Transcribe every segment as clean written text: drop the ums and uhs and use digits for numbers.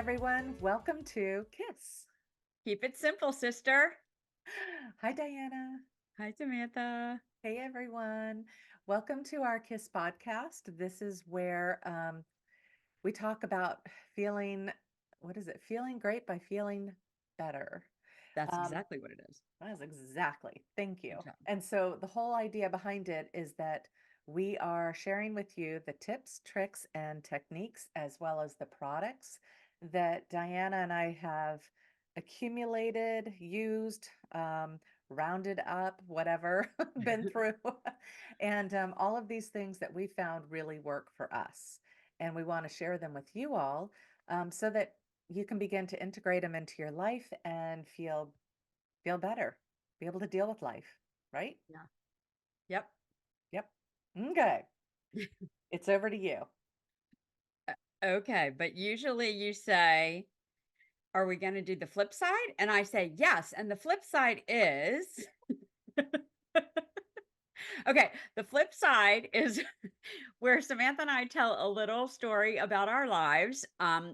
everyone. Welcome to KISS. Keep it simple, sister. Hi, Diana. Hi, Samantha. Hey, everyone. Welcome to our KISS podcast. This is where we talk about feeling, what is it? Feeling great by feeling better. That's Um, exactly what it is. that is exactly. Thank you. Good job. And so the whole idea behind it is that we are sharing with you the tips, tricks, and techniques, as well as the products that Diana and I have accumulated, used, rounded up, whatever, been through. And all of these things that we found really work for us. And we want to share them with you all so that you can begin to integrate them into your life and feel better, be able to deal with life, right? Yeah. Yep. Yep. Okay. It's over to you. Okay. But usually you say, are we going to do the flip side? And I say, yes. And the flip side is, okay. The flip side is where Samantha and I tell a little story about our lives,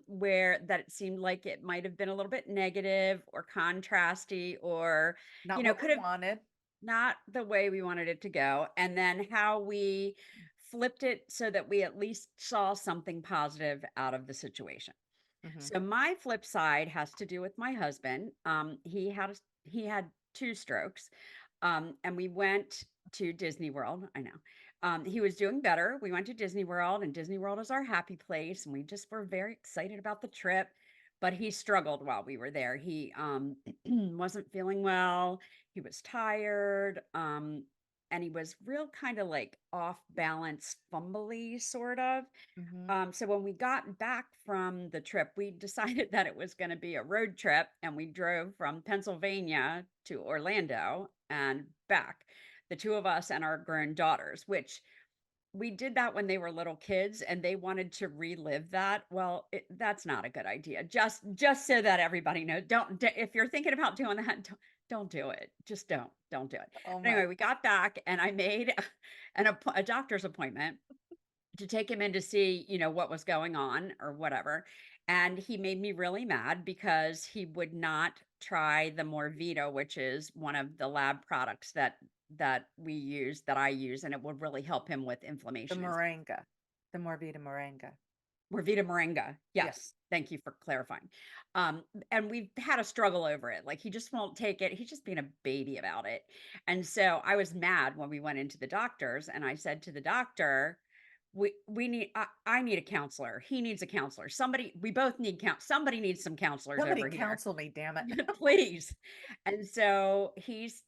where that it seemed like it might have been a little bit negative or contrasty or, Not what we could have wanted. not the way we wanted it to go, and then how we flipped it so that we at least saw something positive out of the situation. Hmm. So my flip side has to do with my husband. He had two strokes, and we went to Disney World. I know. He was doing better. We went to Disney World, and Disney World is our happy place, and we just were very excited about the trip. But he struggled while we were there. He wasn't feeling well. He was tired. And he was real kind of like off balance, fumbly sort of. Hmm. So when we got back from the trip, we decided that it was going to be a road trip, and we drove from Pennsylvania to Orlando and back, the two of us and our grown daughters, which we did that when they were little kids and they wanted to relive that. Well, that's not a good idea. Just so that everybody knows, if you're thinking about doing that, don't do it. Just don't do it. Oh But my. anyway, we got back and I made a doctor's appointment to take him in to see, what was going on or whatever. And he made me really mad because he would not try the Morvita, which is one of the lab products that I use, and it would really help him with The inflammation and stuff. moringa, the Morvita moringa. Morvita Moringa. Yeah. Yes. Thank you for clarifying. And we've had a struggle over it. Like he just won't take it. He's just being a baby about it. And so I was mad when we went into the doctors and I said to the doctor, we need I need a counselor. He needs a counselor. We both need somebody needs some counselors Somebody over here. counsel me, damn it. Please. And so he's,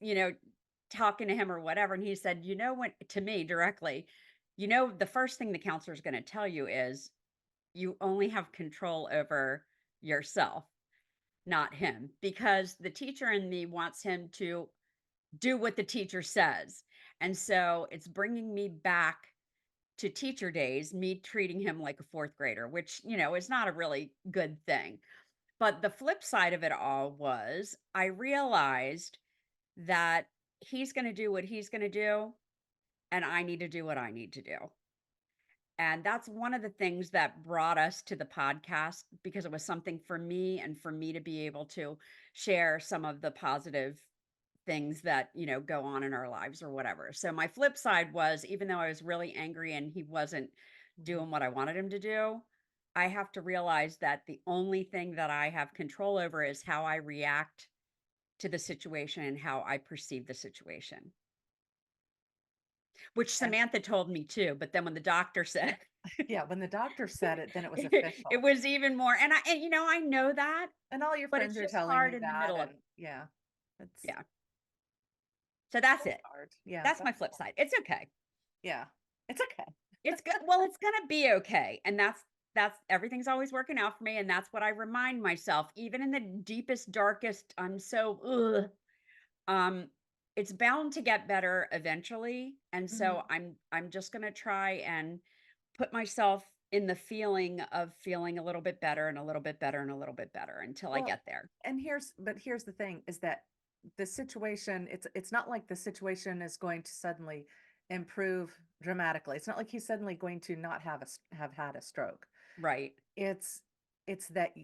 talking to him or whatever. And he said, what to me directly, the first thing the counselor is going to tell you is you only have control over yourself, not him, because the teacher in me wants him to do what the teacher says. And so it's bringing me back to teacher days, me treating him like a fourth grader, which, is not a really good thing. But the flip side of it all was I realized that he's going to do what he's going to do, and I need to do what I need to do. And that's one of the things that brought us to the podcast because it was something for me and for me to be able to share some of the positive things that, go on in our lives or whatever. So my flip side was even though I was really angry and he wasn't Mhm. doing what I wanted him to do, I have to realize that the only thing that I have control over is how I react to the situation and how I perceive the situation, which And Samantha told me too. But then when the doctor said, yeah, when the doctor said it, then it was it official. was even more, and I know that, And all your but friends it's are just telling hard you in the that. middle of And yeah, it's yeah. So that's it's it. hard. Yeah, That's my that's flip cool. side. It's okay. Yeah, it's okay. It's good. Well, it's gonna be okay. And that's everything's always working out for me. And that's what I remind myself, even in the deepest, darkest, I'm so um, it's bound to get better eventually. And Mhm. so I'm just gonna try and put myself in the feeling of feeling a little bit better and a little bit better and a little bit better until I Well, get there. and here's the thing is that the situation, it's not like the situation is going to suddenly improve dramatically. It's not like he's suddenly going to not have have had a stroke. Right. It's it's that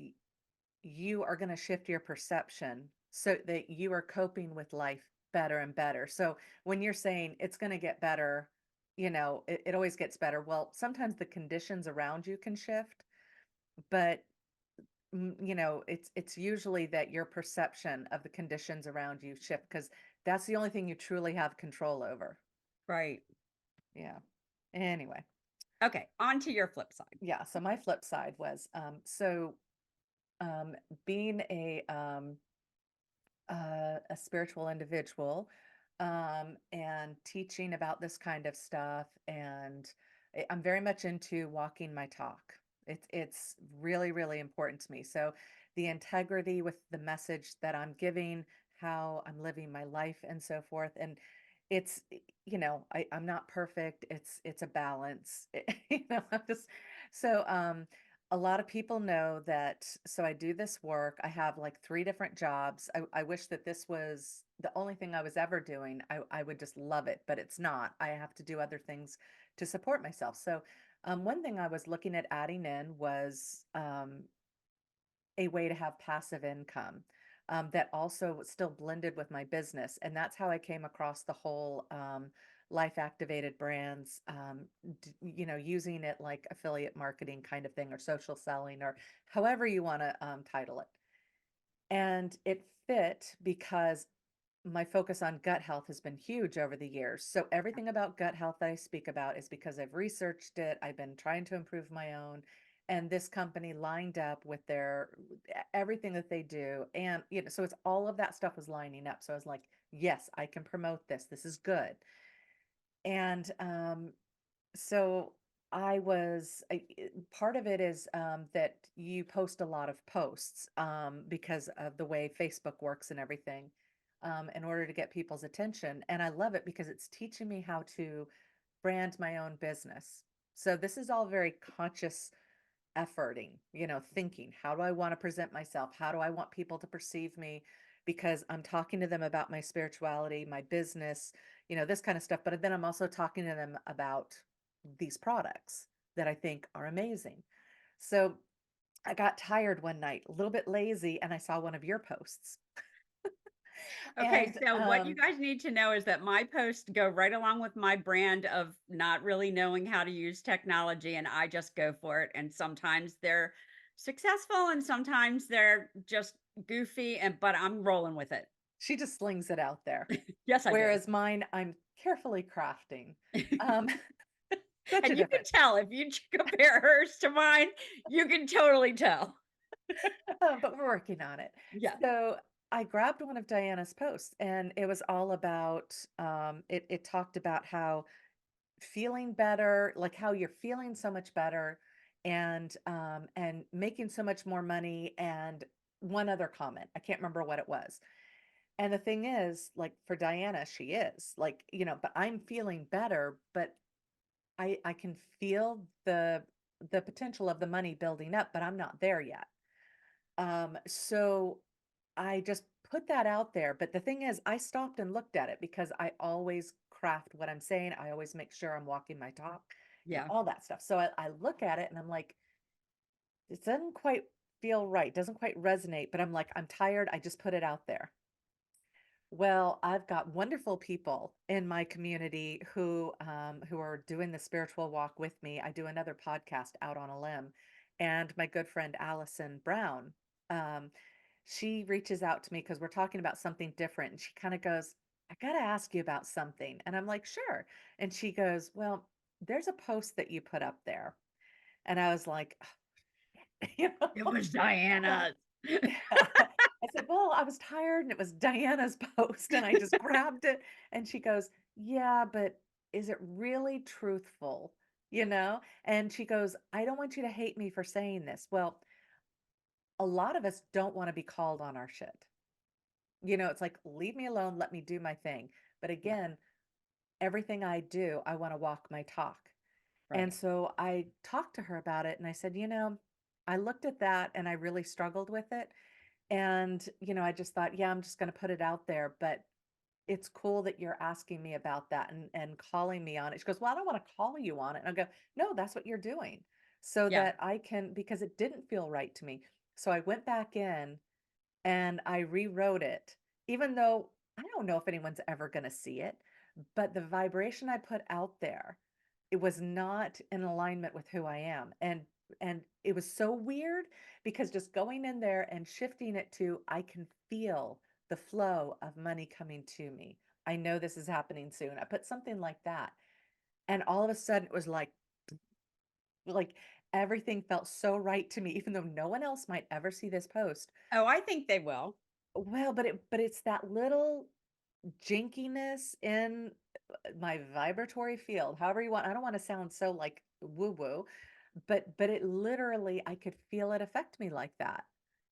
you are going to shift your perception so that you are coping with life better and better. So when you're saying it's going to get better, it always gets better. Well, sometimes the conditions around you can shift, but it's usually that your perception of the conditions around you shift because that's the only thing you truly have control over. Right. Yeah. Anyway, Okay, on to your flip side. yeah. So my flip side was um, being a spiritual individual, and teaching about this kind of stuff. And I'm very much into walking my talk. It's really, really important to me. So the integrity with the message that I'm giving, how I'm living my life, and so forth. And I'm not perfect. It's a balance. I'm just so a lot of people know that. So I do this work. I have like three different jobs. I wish that this was the only thing I was ever doing. I would just love it, but it's not. I have to do other things to support myself. So one thing I was looking at adding in was a way to have passive income, that also was still blended with my business. And that's how I came across the whole life activated brands, using it like affiliate marketing kind of thing, or social selling, or however you want to title it. And it fit because my focus on gut health has been huge over the years. So everything about gut health that I speak about is because I've researched it. I've been trying to improve my own. And this company lined up with their everything that they do. And so it's all of that stuff was lining up. So I was like, yes, I can promote this. This is good. And so part of it is that you post a lot of posts, because of the way Facebook works and everything, in order to get people's attention. And I love it because it's teaching me how to brand my own business. So this is all very conscious efforting, thinking, how do I want to present myself? How do I want people to perceive me? Because I'm talking to them about my spirituality, my business, this kind of stuff. But then I'm also talking to them about these products that I think are amazing. So I got tired one night, a little bit lazy, and I saw one of your posts. Okay, And so what you guys need to know is that my posts go right along with my brand of not really knowing how to use technology, and I just go for it. And sometimes they're successful and sometimes they're just goofy, but I'm rolling with it. she just slings it out there. Yes, I do. Whereas mine, I'm carefully crafting. Um, such a And you can difference. tell if you compare hers to mine, you can totally tell. But we're working on it. Yeah, So I grabbed one of Diana's posts, and it was all about, it talked about how feeling better, like how you're feeling so much better, and making so much more money, and one other comment. I can't remember what it was. And the thing is, like for Diana, she is like, but I'm feeling better, but I can feel the potential of the money building up, but I'm not there yet. So I just put that out there. But the thing is, I stopped and looked at it because I always craft what I'm saying. I always make sure I'm walking my talk and yeah. all that stuff. So I look at it and I'm like, it doesn't quite feel right, doesn't quite resonate. But I'm like, I'm tired. I just put it out there. Well, I've got wonderful people in my community who are doing the spiritual walk with me. I do another podcast, Out on a Limb, and my good friend Allison Brown. Um, she reaches out to me because we're talking about something different, and she kind of goes, "I got to ask you about something," and I'm like, "Sure." And she goes, "Well, there's a post that you put up there," and I was like, you It know, was so Diana's. yeah. I said, "Well, I was tired and it was Diana's post and I just grabbed it." And she goes, "Yeah, but is it really truthful?" And she goes, "I don't want you to hate me for saying this." Well, a lot of us don't want to be called on our shit. It's like, leave me alone, let me do my thing. But Yeah, again, everything I do, I want to walk my talk. And right, so I talked to her about it and I said, I looked at that and I really struggled with it. And, I just thought, yeah, I'm just going to put it out there. But it's cool that you're asking me about that and calling me on it. She goes, "Well, I don't want to call you on it." And I go, "No, that's what you're doing so yeah. that I can," because it didn't feel right to me. So I went back in and I rewrote it, even though I don't know if anyone's ever going to see it, but the vibration I put out there, it was not in alignment with who I am. And it was so weird because just going in there and shifting it to I can feel the flow of money coming to me. I know this is happening soon. I put something like that. And all of a sudden it was like everything felt so right to me, even though no one else might ever see this post. Oh, I think they will. Well, but it's that little jinkiness in my vibratory field, however you want. I don't want to sound so like woo woo, but it literally I could feel it affect me like that.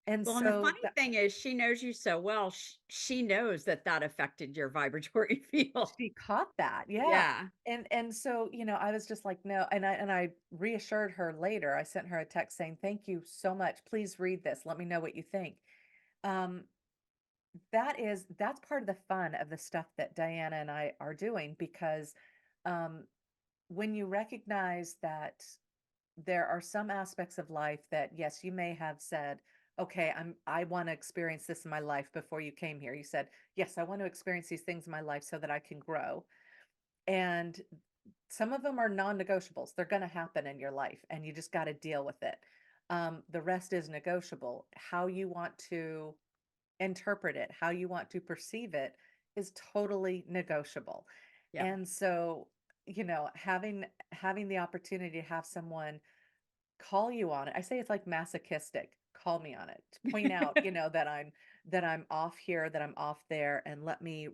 And Well, and the so funny that thing is she knows you so well, she knows that that affected your vibratory field. she caught that. Yeah. Yeah, And so, I was just like, no, and I reassured her later. I sent her a text saying, "Thank you so much. Please read this. Let me know what you think." Um that's part of the fun of the stuff that Diana and I are doing because um when you recognize that there are some aspects of life that yes, you may have said, okay, I want to experience this in my life before you came here. You said, yes, I want to experience these things in my life so that I can grow. And some of them are non-negotiables. They're going to happen in your life and you just got to deal with it. The rest is negotiable. How you want to interpret it, how you want to perceive it is totally negotiable. yeah. And so, having the opportunity to have someone call you on it. I say it's like masochistic. Call me on it. To point out, that I'm off here, that I'm off there, and let me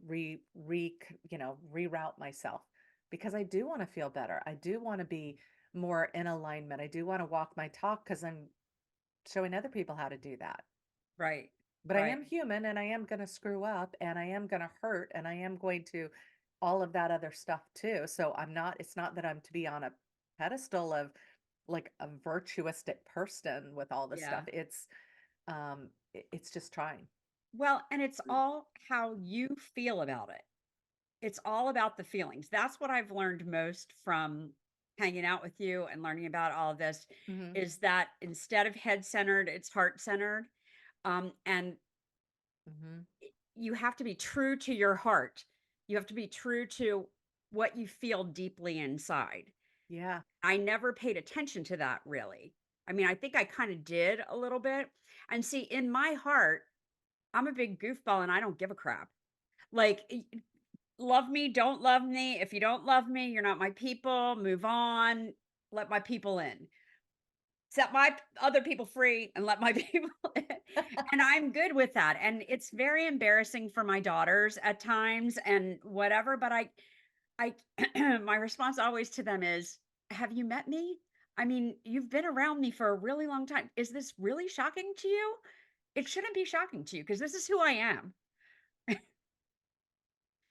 reroute myself because I do want to feel better. I do want to be more in alignment. I do want to walk my talk because I'm showing other people how to do that. Right, But I right. am human and I am going to screw up and I am going to hurt and I am going to all of that other stuff too. So it's not that I'm to be on a pedestal of like a virtuistic person with all this stuff. Yeah. It's just trying. Well, and it's all how you feel about it. It's all about the feelings. That's what I've learned most from hanging out with you and learning about all of this Hmm. is that instead of head centered, it's heart centered. And Hmm. you have to be true to your heart. You have to be true to what you feel deeply inside. Yeah. I never paid attention to that really. I mean, I think I kind of did a little bit. And see, in my heart, I'm a big goofball and I don't give a crap. Like, love me, don't love me. If you don't love me, you're not my people. Move on. Let my people in. Set my other people free and let my people in. And I'm good with that. And it's very embarrassing for my daughters at times and whatever. But I, my response always to them is, have you met me? I mean, you've been around me for a really long time. Is this really shocking to you? It shouldn't be shocking to you because this is who I am.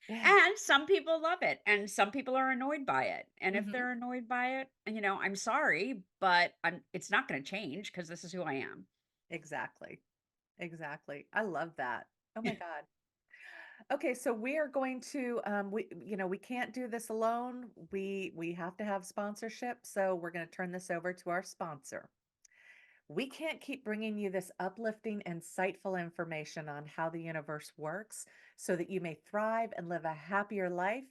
Yeah. And some people love it and some people are annoyed by it. And if Hmm. they're annoyed by it, I'm sorry, but it's not going to change because this is who I am. Exactly. Exactly. I love that. Oh my God. Okay, so we are going to we can't do this alone. We have to have sponsorship, so we're going to turn this over to our sponsor. We can't keep bringing you this uplifting, insightful information on how the universe works so that you may thrive and live a happier life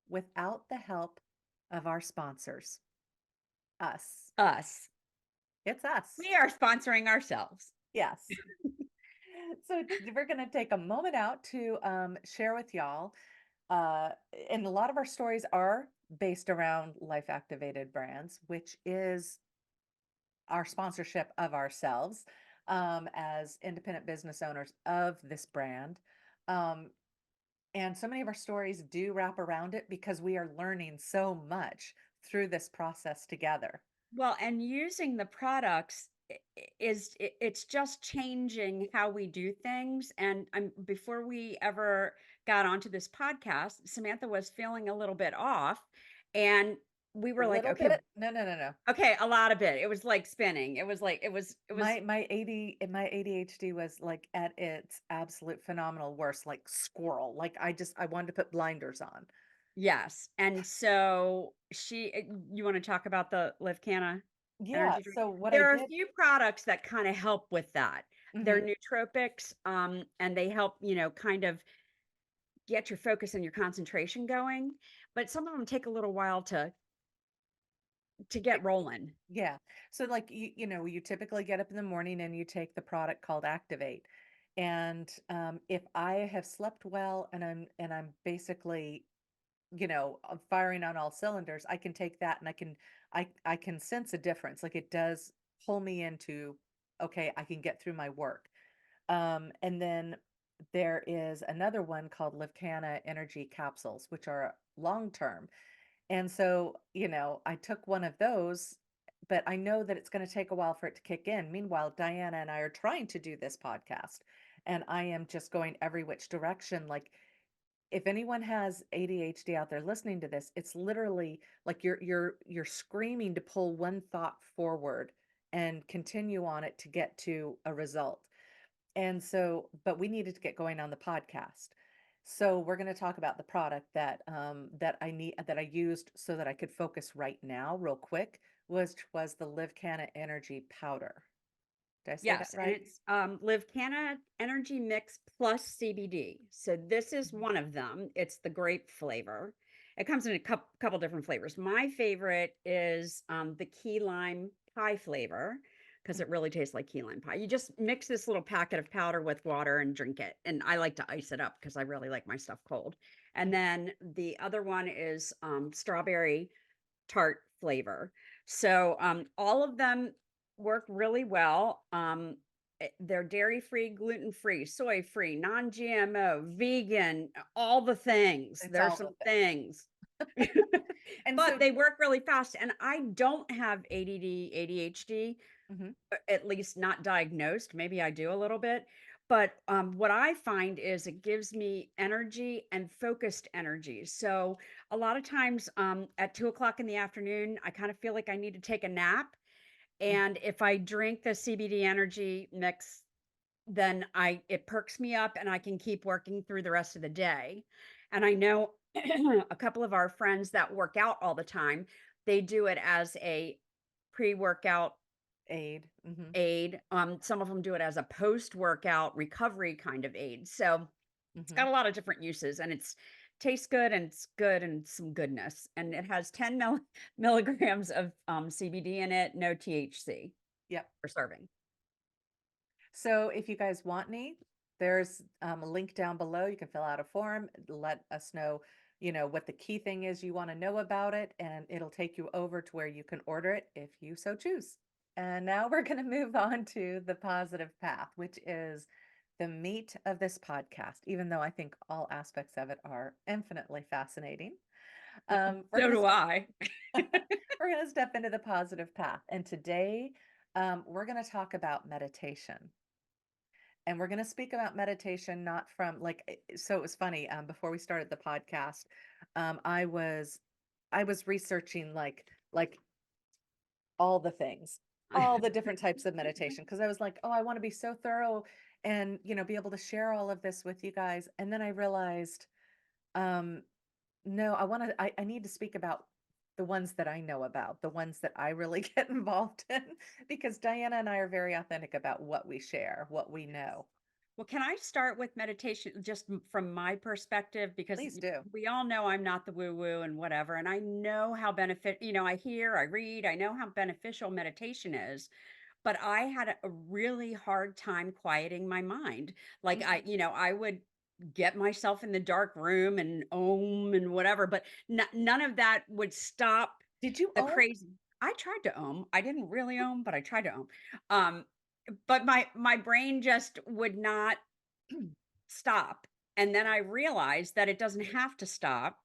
without the help of our sponsors. Us. Us. It's us. We are sponsoring ourselves. Yes. So we're going to take a moment out to share with y'all. Uh, and a lot of our stories are based around life activated brands, which is our sponsorship of ourselves as independent business owners of this brand. Um, and so many of our stories do wrap around it because we are learning so much through this process together. Well, and using the products it's just changing how we do things. And before we ever got onto this podcast, Samantha was feeling a little bit off, and we A were like, little okay, bit, no, no, no, no. okay, a lot of it. It was like spinning. It was like it was My ADHD was like at its absolute phenomenal worst, like squirrel. Like I wanted to put blinders on. yes. And so you want to talk about the Live Canna? Yeah, energy drink. so what I There are a did. few products that kinda help with that. They're Mhm. nootropics, and they help, kind of get your focus and your concentration going, but some of them take a little while to get rolling. Yeah. So like you typically get up in the morning and you take the product called Activate. And if I have slept well and I'm basically, firing on all cylinders, I can take that and I can sense a difference. Like it does pull me into, okay, I can get through my work. And then there is another one called Livcana Energy Capsules, which are long term. And so, I took one of those, but I know that it's going to take a while for it to kick in. Meanwhile, Diana and I are trying to do this podcast, and I am just going every which direction. Like, if anyone has ADHD out there listening to this, it's literally like you're screaming to pull one thought forward and continue on it to get to a result. And so, but we needed to get going on the podcast. So we're going to talk about the product that I used so that I could focus right now, real quick, was the Live Canna Energy Powder. Did I say that Yes, and right? it's, Livcana Energy Mix plus CBD. So this is Mhm. one of them. It's the grape flavor. It comes in a couple different flavors. My favorite is, the key lime pie flavor because Mm. it really tastes like key lime pie. You just mix this little packet of powder with water and drink it, and I like to ice it up because I really like my stuff cold. And then the other one is, strawberry tart flavor. So, all of them work really well. They're dairy free, gluten free, soy free, non GMO, vegan, all the things. It's There's all some the things. things, And but so, they work really fast. And I don't have ADD, ADHD, mhm, at least not diagnosed. Maybe I do a little bit. But what I find is it gives me energy and focused energy. So a lot of times at 2 o'clock in the afternoon, I kind of feel like I need to take a nap. mm, And if I drink the CBD energy mix, then it perks me up and I can keep working through the rest of the day. And I know a couple of our friends that work out all the time, they do it as a pre-workout aid. Hmm. aid. Some of them do it as a post-workout recovery kind of aid. So it's Hmm. got a lot of different uses and it's tastes good and it's good and some goodness. And it has 10 milligrams of CBD in it, no THC Yep. for serving. So if you guys want any, there's a link down below. You can fill out a form, let us know, what the key thing is you want to know about it, and it'll take you over to where you can order it if you so choose. And now we're going to move on to the positive path, which is the meat of this podcast, even though I think all aspects of it are infinitely fascinating. We're So going to do step I. we're going to step into the positive path. And today, we're going to talk about meditation. And we're going to speak about meditation not from like so it was funny before we started the podcast. Um, I was researching like all the things, all the different types of meditation, because I was like, oh, I want to be so thorough and be able to share all of this with you guys. And then I realized, um no, I need to speak about the ones that I know about, the ones that I really get involved in, because Diana and I are very authentic about what we share, what we know. Well, can I start with meditation just from my perspective? Because Please do. we all know I'm not the woo woo and whatever. And I know how I hear, I read, I know how beneficial meditation is. But I had a really hard time quieting my mind. Like Mhm. I would get myself in the dark room and and whatever, but none of that would stop Did you the own? crazy. I tried to I didn't really but I tried to Um, but my brain just would not stop. And then I realized that it doesn't have to stop,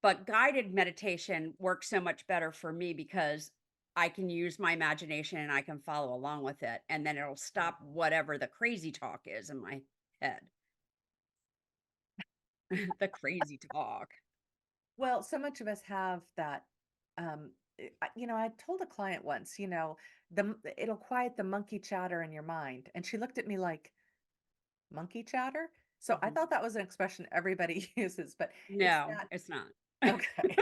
but guided meditation works so much better for me because I can use my imagination and I can follow along with it. And then it'll stop whatever the crazy talk is in my head. The crazy talk. Well, so much of us have that. I told a client once, it'll quiet the monkey chatter in your mind. And she looked at me like, monkey chatter? So I Mhm. thought that was an expression everybody uses, but it's No, that, it's not. okay.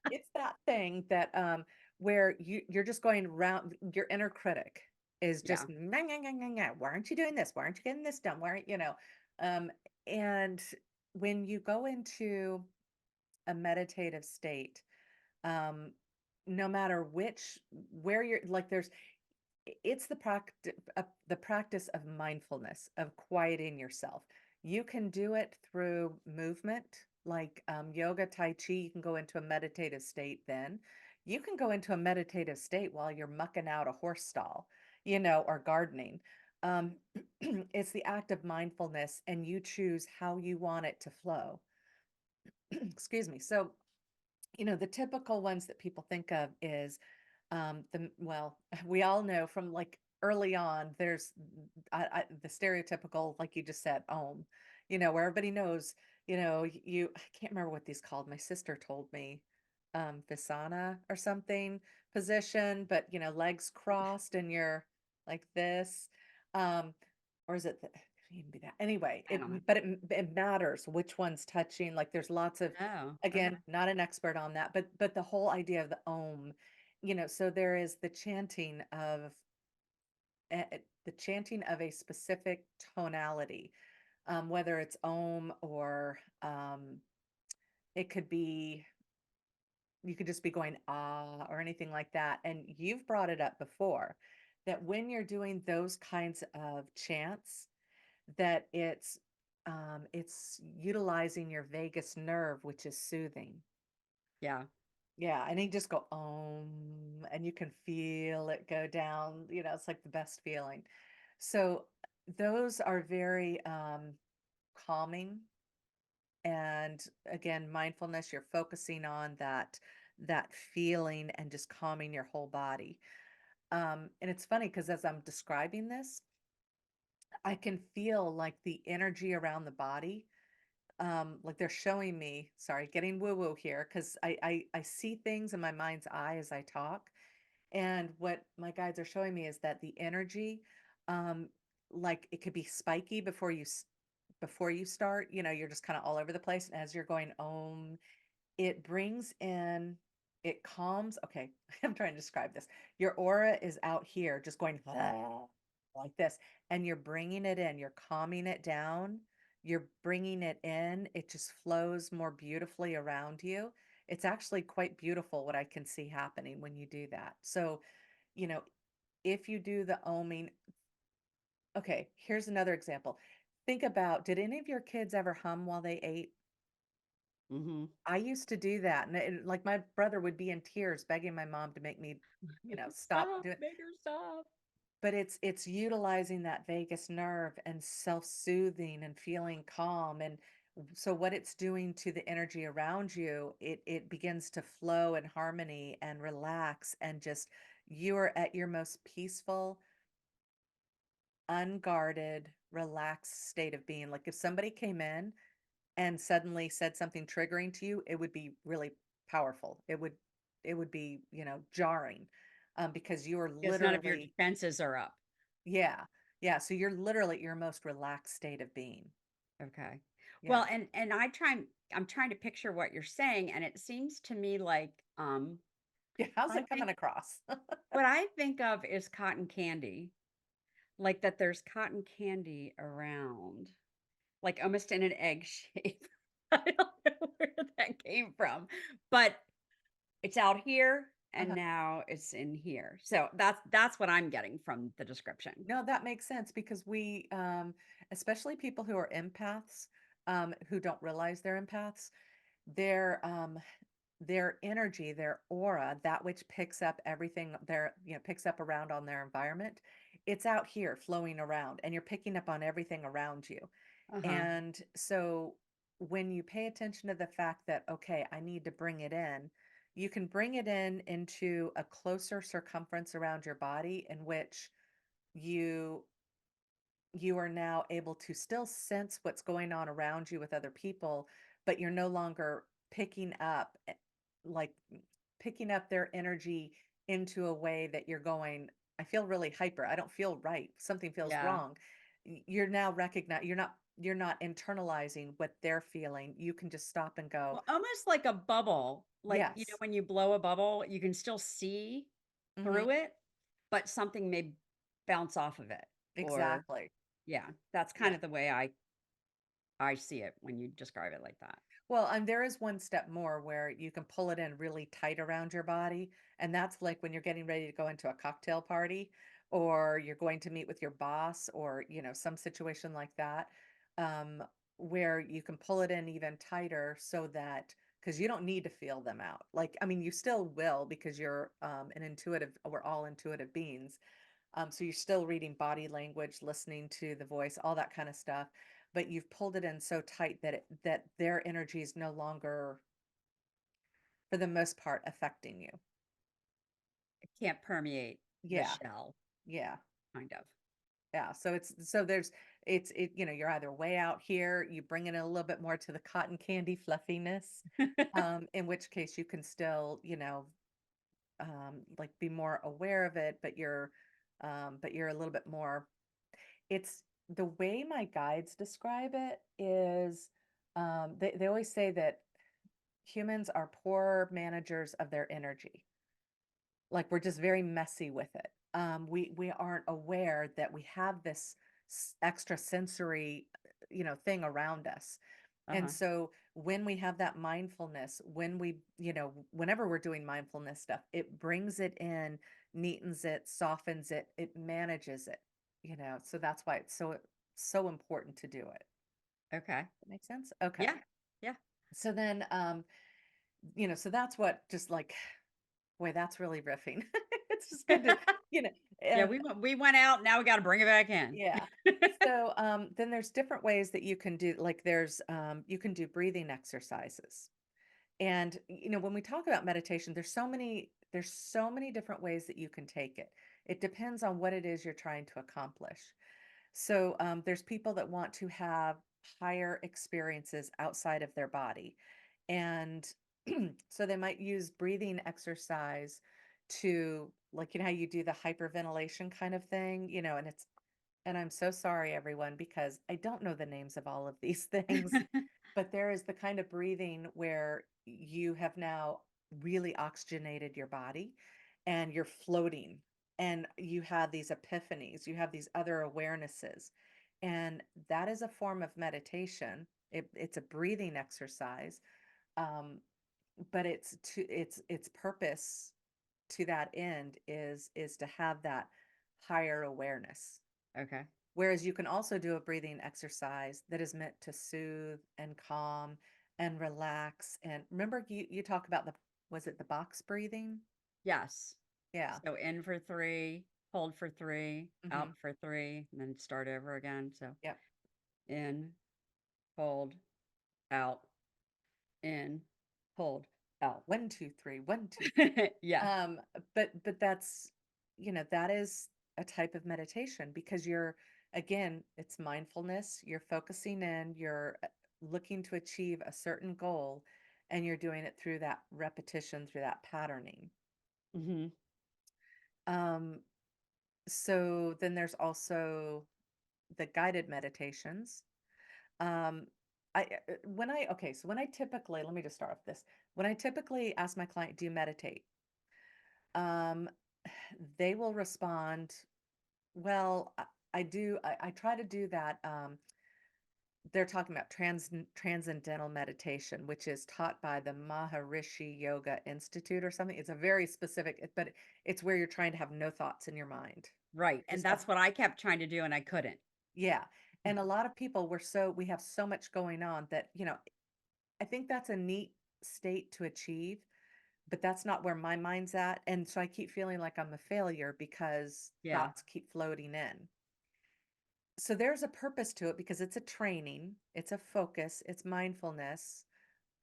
It's that thing that where you're just going around your inner critic is Yeah. just, "Nah, nah, nah, nah, nah. Why aren't you doing this? Why aren't you getting this done? Why aren't," um, and when you go into a meditative state, um, no matter which where you're like it's the practice of mindfulness, of quieting yourself. You can do it through movement, like yoga, tai chi. You can go into a meditative state then. You can go into a meditative state while you're mucking out a horse stall, or gardening. Um, it's the act of mindfulness, and you choose how you want it to flow. Excuse me. So, the typical ones that people think of is well, we all know from like early on, there's the stereotypical, like you just said, where everybody knows, I can't remember what these called. My sister told me, Visana or something position, but legs crossed and you're like this. Um, or is it, it could even be that? Anyway, I don't know. it matters which one's touching. Like there's lots of, Oh, okay. again, not an expert on that, but the whole idea of the so there is the chanting of a specific tonality, whether it's or it could be, you could just be going ah or anything like that. And you've brought it up before that when you're doing those kinds of chants, that it's utilizing your vagus nerve, which is soothing. Yeah. Yeah, and you just go, and you can feel it go down, it's like the best feeling. So those are very calming. And again, mindfulness, you're focusing on that feeling and just calming your whole body. And it's funny because as I'm describing this, I can feel like the energy around the body, like they're showing me, sorry, getting woo woo here, because I see things in my mind's eye as I talk. And what my guides are showing me is that the energy, um, like it could be spiky before you start, you're just kind of all over the place. And as you're going it brings in, it calms. Okay, I'm trying to describe this. Your aura is out here just going like this, and you're bringing it in, you're calming it down, you're bringing it in. It just flows more beautifully around you. It's actually quite beautiful what I can see happening when you do that. So, you know, if you do the oming, okay, here's another example. Think about, did any of your kids ever hum while they ate? Mhm. I used to do that, and like, my brother would be in tears begging my mom to make me, stop Stop, doing, make her stop. but it's utilizing that vagus nerve and self-soothing and feeling calm, and so what it's doing to the energy around you, it begins to flow in harmony and relax, and just you are at your most peaceful, unguarded, relaxed state of being. Like, if somebody came in and suddenly said something triggering to you, it would be really powerful. It would be, jarring, because you are Because none of your literally, defenses are up. yeah, yeah. So you're literally at your most relaxed state of being. Okay. Yeah. Well, and I'm trying to picture what you're saying, and it seems to me like, Yeah. How's I it coming think across? what I think of is cotton candy, like that there's cotton candy around, like almost in an egg shape. I don't know where that came from, but it's out here and Uh-huh. now it's in here. So that's what I'm getting from the description. No, that makes sense because especially people who are empaths, who don't realize they're empaths, their energy, their aura, that which picks up everything picks up around on their environment, it's out here flowing around and you're picking up on everything around you. Uh-huh. And so when you pay attention to the fact that, okay, I need to bring it in, you can bring it in into a closer circumference around your body in which you you are now able to still sense what's going on around you with other people, but you're no longer like picking up their energy into a way that you're going, I feel really hyper. I don't feel right. Something feels Yeah. wrong. you're now recognize you're not internalizing what they're feeling. You can just stop and go, Well, almost like a bubble, like, yes. when you blow a bubble, you can still see Hmm. through it, but something may bounce off of it, or Exactly. yeah, that's kind Yeah. of the way I see it when you describe it like that. Well, and there is one step more where you can pull it in really tight around your body. And that's like when you're getting ready to go into a cocktail party or you're going to meet with your boss or, some situation like that, um, where you can pull it in even tighter so that because you don't need to feel them out. Like, I mean, you still will because you're we're all intuitive beings. So you're still reading body language, listening to the voice, all that kind of stuff, but you've pulled it in so tight that that their energy is no longer, for the most part, affecting you. It can't permeate the Yeah, shell, yeah, kind of. yeah. So you're either way out here, you bring it a little bit more to the cotton candy fluffiness, in which case you can still, like be more aware of it, but you're a little bit more. It's the way my guides describe it is, they always say that humans are poor managers of their energy. Like we're just very messy with it. We aren't aware that we have this extra sensory, thing around us. And Uh-huh. so when we have that mindfulness, whenever we're doing mindfulness stuff, it brings it in, neatens it, softens it, it manages it, So that's why it's so important to do it. Okay. That makes sense? Okay. Yeah. Yeah. So then, so that's what just like, boy, that's really riffing. It's just good to, you know, Yeah, and we went out, now we gotta bring it back in. yeah. So then there's different ways that you can do, like you can do breathing exercises. And when we talk about meditation, there's so many different ways that you can take it. It depends on what it is you're trying to accomplish. So there's people that want to have higher experiences outside of their body. And so they might use breathing exercise to, like, how you do the hyperventilation kind of thing, and I'm so sorry, everyone, because I don't know the names of all of these things, but there is the kind of breathing where you have now really oxygenated your body and you're floating and you have these epiphanies, you have these other awarenesses. And that is a form of meditation. It's a breathing exercise. Um, but its purpose to that end is to have that higher awareness. Okay. Whereas you can also do a breathing exercise that is meant to soothe and calm and relax. And remember, you talk about was it the box breathing? Yes. Yeah. So in for 3, hold for 3, out Hmm. for 3, and then start over again. So Yep. in, hold, out, in, hold, out. 1, 2, 3, 1, 2. Yeah. Um, but that is a type of meditation because again, it's mindfulness, you're focusing in, you're looking to achieve a certain goal, and you're doing it through that repetition, through that patterning. Mhm. Um, so then there's also the guided meditations. Um, when I typically, let me just start off this. When I typically ask my client, do you meditate? Um, they will respond, well, I do. I try to do that. They're talking about transcendental meditation, which is taught by the Maharishi Yoga Institute or something. It's a very specific, but it's where you're trying to have no thoughts in your mind. Right, You and just have, that's what I kept trying to do, and I couldn't. yeah. And a lot of people we have so much going on that, I think that's a neat state to achieve, but that's not where my mind's at. And so I keep feeling like I'm a failure because Yeah. thoughts keep floating in. So there's a purpose to it because it's a training, it's a focus, it's mindfulness.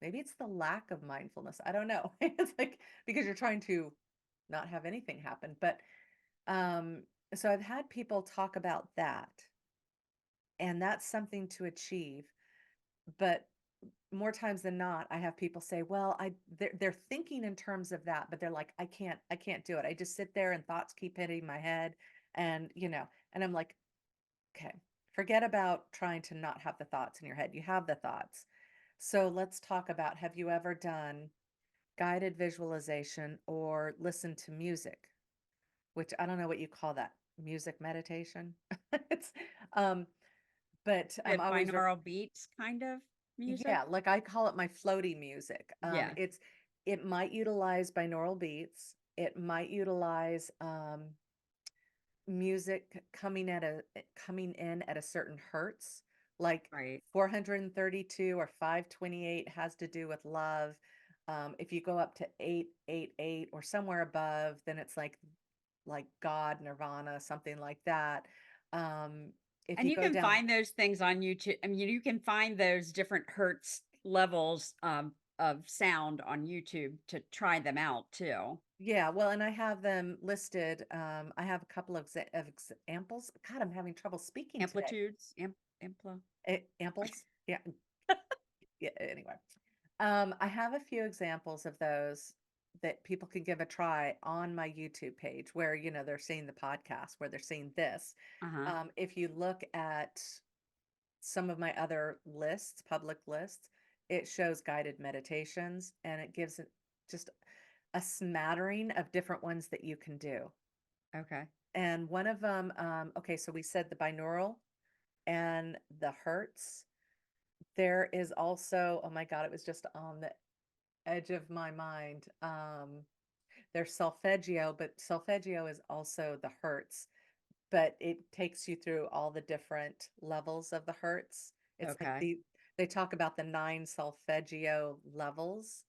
Maybe it's the lack of mindfulness. I don't know. It's like because you're trying to not have anything happen. But um, so I've had people talk about that, and that's something to achieve. But more times than not, I have people say, "Well, they're thinking in terms of that, but they're like, I can't do it. I just sit there and thoughts keep hitting my head, and and I'm like, okay, Forget about trying to not have the thoughts in your head. You have the thoughts. So let's talk about, have you ever done guided visualization or listen to music, which I don't know what you call that. Music meditation. It's um but The I always binaural beats kind of music? yeah, like I call it my floaty music. Yeah, It might utilize binaural beats. It might utilize music coming in at a certain hertz, like right. 432 or 528 has to do with love. If you go up to 888 or somewhere above, then it's like God, Nirvana, something like that. Um, if And you you go can down, find those things on YouTube. I mean, you can find those different hertz levels, of sound on YouTube to try them out too. yeah, well, and I have them listed. I have a couple of examples. God, I'm having trouble speaking today. Amplitudes, ampla. Amples, yeah, yeah. Anyway, I have a few examples of those that people can give a try on my YouTube page where, they're seeing the podcast, where they're seeing this. Uh-huh. If you look at some of my other lists, public lists, it shows guided meditations and it gives it just a smattering of different ones that you can do. Okay. And one of them, okay, so we said the binaural and the hertz. There is also, oh my God, it was just on the edge of my mind. There's solfeggio, but solfeggio is also the hertz, but it takes you through all the different levels of the hertz. It's like Okay. they talk about the 9 solfeggio levels.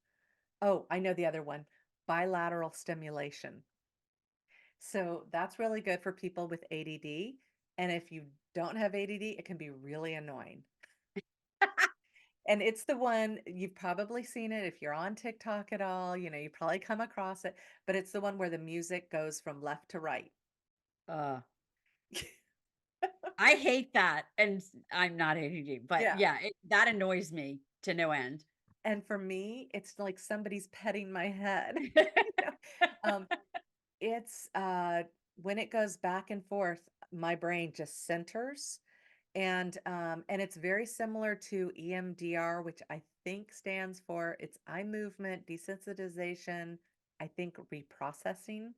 Oh, I know the other one, bilateral stimulation. So that's really good for people with ADD. And if you don't have ADD, it can be really annoying. And it's the one you've probably seen it if you're on TikTok at all, you probably come across it, but it's the one where the music goes from left to right. Uh, I hate that, and I'm not ADD, but Yeah. yeah, that annoys me to no end. And for me, it's like somebody's petting my head. You know? Um, it's when it goes back and forth, my brain just centers. And it's very similar to EMDR, which I think stands for it's eye movement desensitization, I think reprocessing.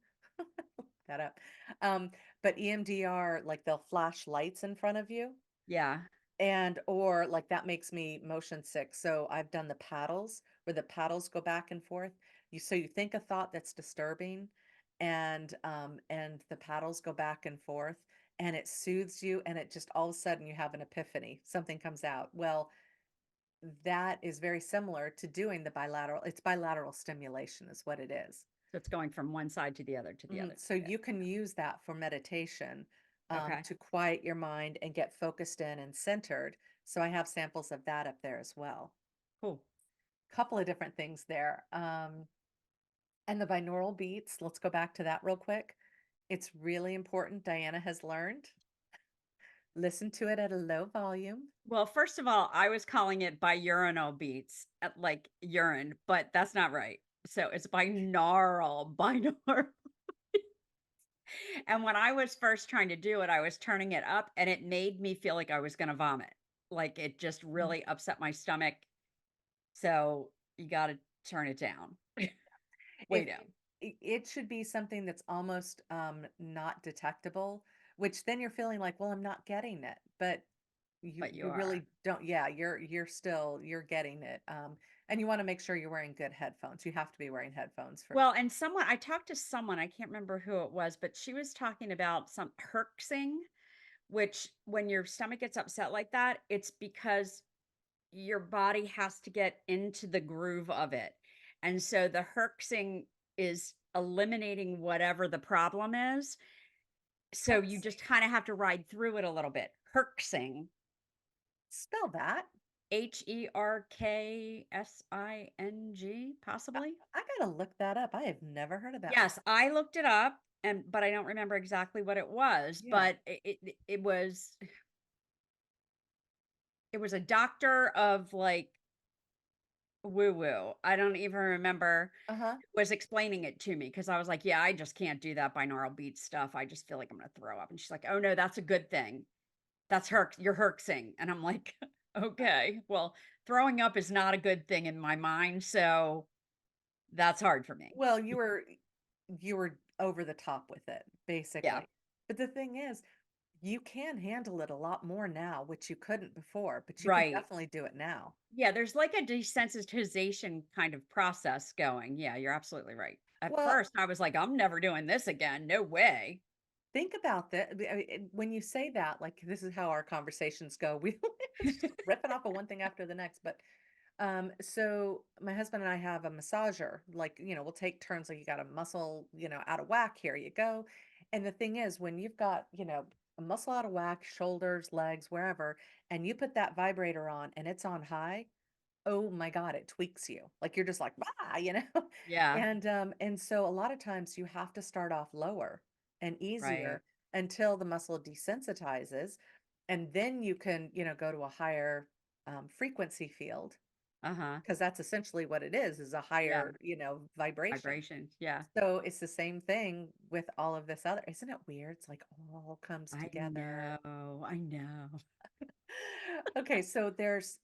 That up. Um, but EMDR, like they'll flash lights in front of you. Yeah. And or like that makes me motion sick. So I've done the paddles where the paddles go back and forth. So you think a thought that's disturbing and the paddles go back and forth and it soothes you and it just all of a sudden you have an epiphany. Something comes out. Well, that is very similar to doing the bilateral. It's bilateral stimulation is what it is. So it's going from one side to the other, to the other, to So the you can use that for meditation, other. Okay, to quiet your mind and get focused in and centered. So I have samples of that up there as well. cool. Couple of different things there. And the binaural beats, let's go back to that real quick. It's really important. Diana has learned. Listen to it at a low volume. Well, first of all, I was calling it biurinal beats, like urine, but that's not right. So it's binaural, binaural. And when I was first trying to do it, I was turning it up and it made me feel like I was going to vomit. Like it just Mm. really upset my stomach. So you got to turn it down, way If down. it should be something that's almost not detectable, which then you're feeling like, well, I'm not getting it. But you But you you are. really don't, yeah, you're getting it, and you wanna make sure you're wearing good headphones. You have to be wearing headphones for Well, and I talked to someone, I can't remember who it was, but she was talking about some herxing, which when your stomach gets upset like that, it's because your body has to get into the groove of it. And so the herxing is eliminating whatever the problem is. So you just herxing. kind of have to ride through it a little bit. Herxing, Spell that. Herksing, I possibly. I gotta look that up. I have never heard of that Yes, before. I looked it up but I don't remember exactly what it was, Yeah. but it was a doctor of like woo woo. I don't even remember Uh-huh. was explaining it to me because I was like, "Yeah, I just can't do that binaural beat stuff. I just feel like I'm gonna throw up." And she's like, "Oh no, that's a good thing. that's you're herxing. And I'm like, okay, well, throwing up is not a good thing in my mind. So that's hard for me. Well, you were over the top with it, Yeah. basically. But the thing is, you can handle it a lot more now, which you couldn't before, but you can Right. definitely do it now. Yeah. There's like a desensitization kind of process going. Yeah. You're absolutely right. At Well, first, I was like, I'm never doing this again. No way. think about that. When you say that, like this is how our conversations go. We it's just ripping off of one thing after the next. But so my husband and I have a massager. Like, we'll take turns. Like you got a muscle, out of whack. Here you go. And the thing is, when you've got, a muscle out of whack, shoulders, legs, wherever, and you put that vibrator on and it's on high, oh my God, it tweaks you. Like you're just like, "Ah," Yeah. And so a lot of times you have to start off lower and Right. easier until the muscle desensitizes. And then you can, go to a higher frequency field Uh huh. because that's essentially what it is a Yeah. higher, vibration. Vibrations. Yeah. So it's the same thing with all of this other, isn't it weird? It's like all comes I together. know. I know. Okay, so there's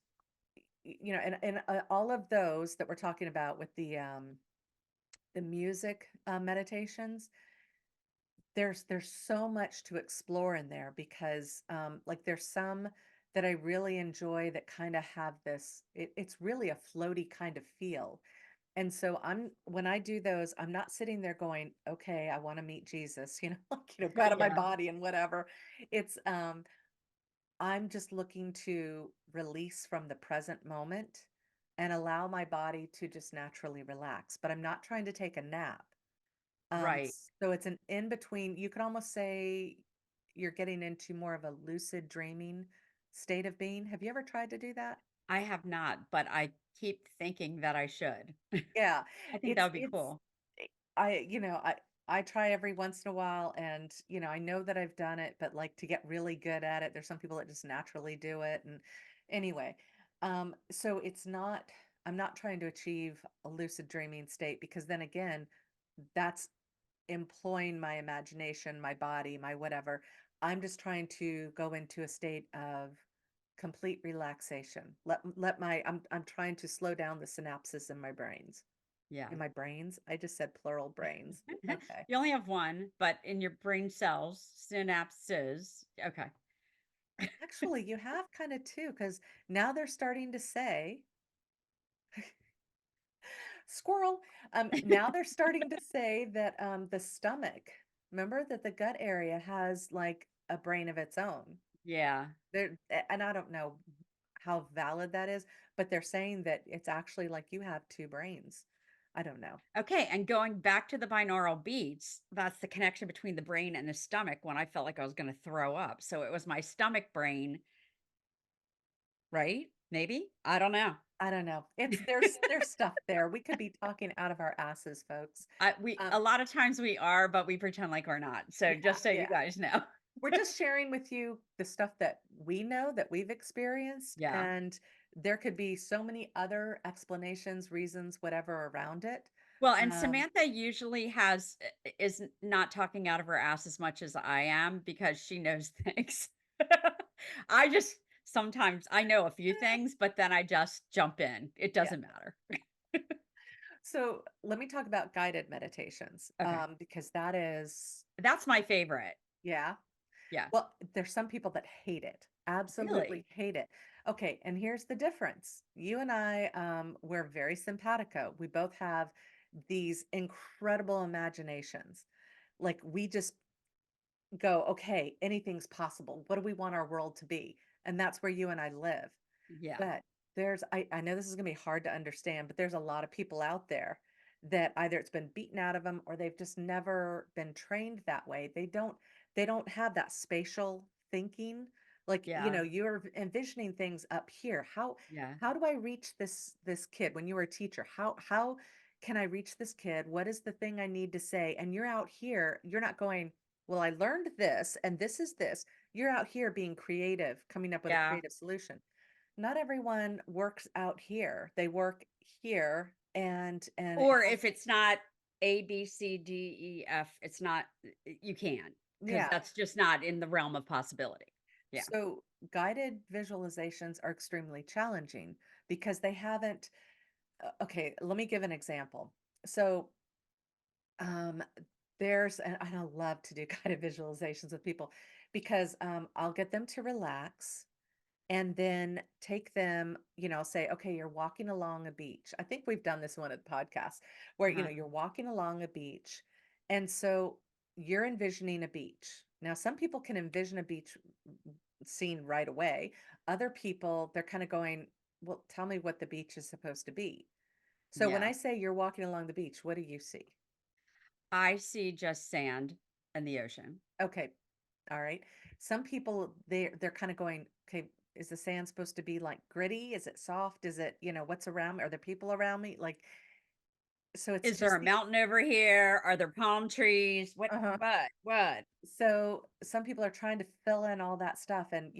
and all of those that we're talking about with the music meditations, there's so much to explore in there because like there's some that I really enjoy that kind of have it's really a floaty kind of feel. And so I'm when I do those, I'm not sitting there going, okay, I want to meet Jesus, like, go out of my Yeah. body and whatever. It's I'm just looking to release from the present moment and allow my body to just naturally relax, but I'm not trying to take a nap. Right. So it's an in between. You could almost say you're getting into more of a lucid dreaming state of being. Have you ever tried to do that? I have not, but I keep thinking that I should. Yeah, I think that it's would be it's cool. I try every once in a while and I know that I've done it, but like to get really good at it, there's some people that just naturally do it. And anyway, so I'm not trying to achieve a lucid dreaming state because then again, that's employing my imagination, my body, my whatever. I'm just trying to go into a state of complete relaxation. Let my I'm trying to slow down the synapses Yeah. in my brains. I just said plural brains. Okay. You only have one, but in your brain cells, synapses. Okay. Actually, you have kind of two because now they're starting to say squirrel. Now they're starting to say that the stomach, remember that the gut area has like a brain of its own. Yeah. And I don't know how valid that is, but they're saying that it's actually like you have two brains. I don't know. Okay. And going back to the binaural beats, that's the connection between the brain and the stomach when I felt like I was going to throw up. So it was my stomach brain, right? Maybe. I don't know. I don't know. It's there's stuff there. We could be talking out of our asses, folks. We Um, a lot of times we are, but we pretend like we're not. So yeah, just so you yeah. guys know. We're just sharing with you the stuff that we know that we've experienced, Yeah. and there could be so many other explanations, reasons, whatever around it. Well, and Um, Samantha usually is not talking out of her ass as much as I am because she knows things. I just sometimes I know a few things, but then I just jump in. It yeah. doesn't matter. So let me talk about guided meditations, Okay. because that is, That's my favorite. yeah. Yeah. Well, there's some people that hate it, absolutely Really? hate it. Okay, and here's the difference. You and I, we're very simpatico. We both have these incredible imaginations. Like we just go, okay, anything's possible. What do we want our world to be? And that's where you and I live. Yeah. But I know this is gonna be hard to understand, but there's a lot of people out there that either it's been beaten out of them or they've just never been trained that way. They don't have that spatial thinking. Like, Yeah. you're envisioning things up here. Yeah. How do I reach this kid when you were a teacher? How can I reach this kid? What is the thing I need to say? And you're out here, you're not going, well, I learned this and this is this. You're out here being creative, coming up with a Yeah. creative solution. Not everyone works out here. They work here and it Or has if it's not A, B, C, D, E, F, it's not you can't because yeah. that's just not in the realm of possibility. Yeah. So, guided visualizations are extremely challenging because they haven't. Okay, let me give an example. So, um, and I love to do guided visualizations with people because I'll get them to relax and then take them, say, okay, you're walking along a beach. I think we've done this one at the podcast where, Uh-huh. you're walking along a beach. And so you're envisioning a beach. Now, some people can envision a beach scene right away. Other people, they're kind of going, well, tell me what the beach is supposed to be. So when Yeah. I say you're walking along the beach, what do you see? I see just sand and the ocean. Okay. All right. Some people they're kind of going, okay, is the sand supposed to be like gritty? Is it soft? Is it, what's around me? Are there people around me? Like, so it's Is there just a mountain over here? Are there palm trees? What uh-huh. what what? So some people are trying to fill in all that stuff. And,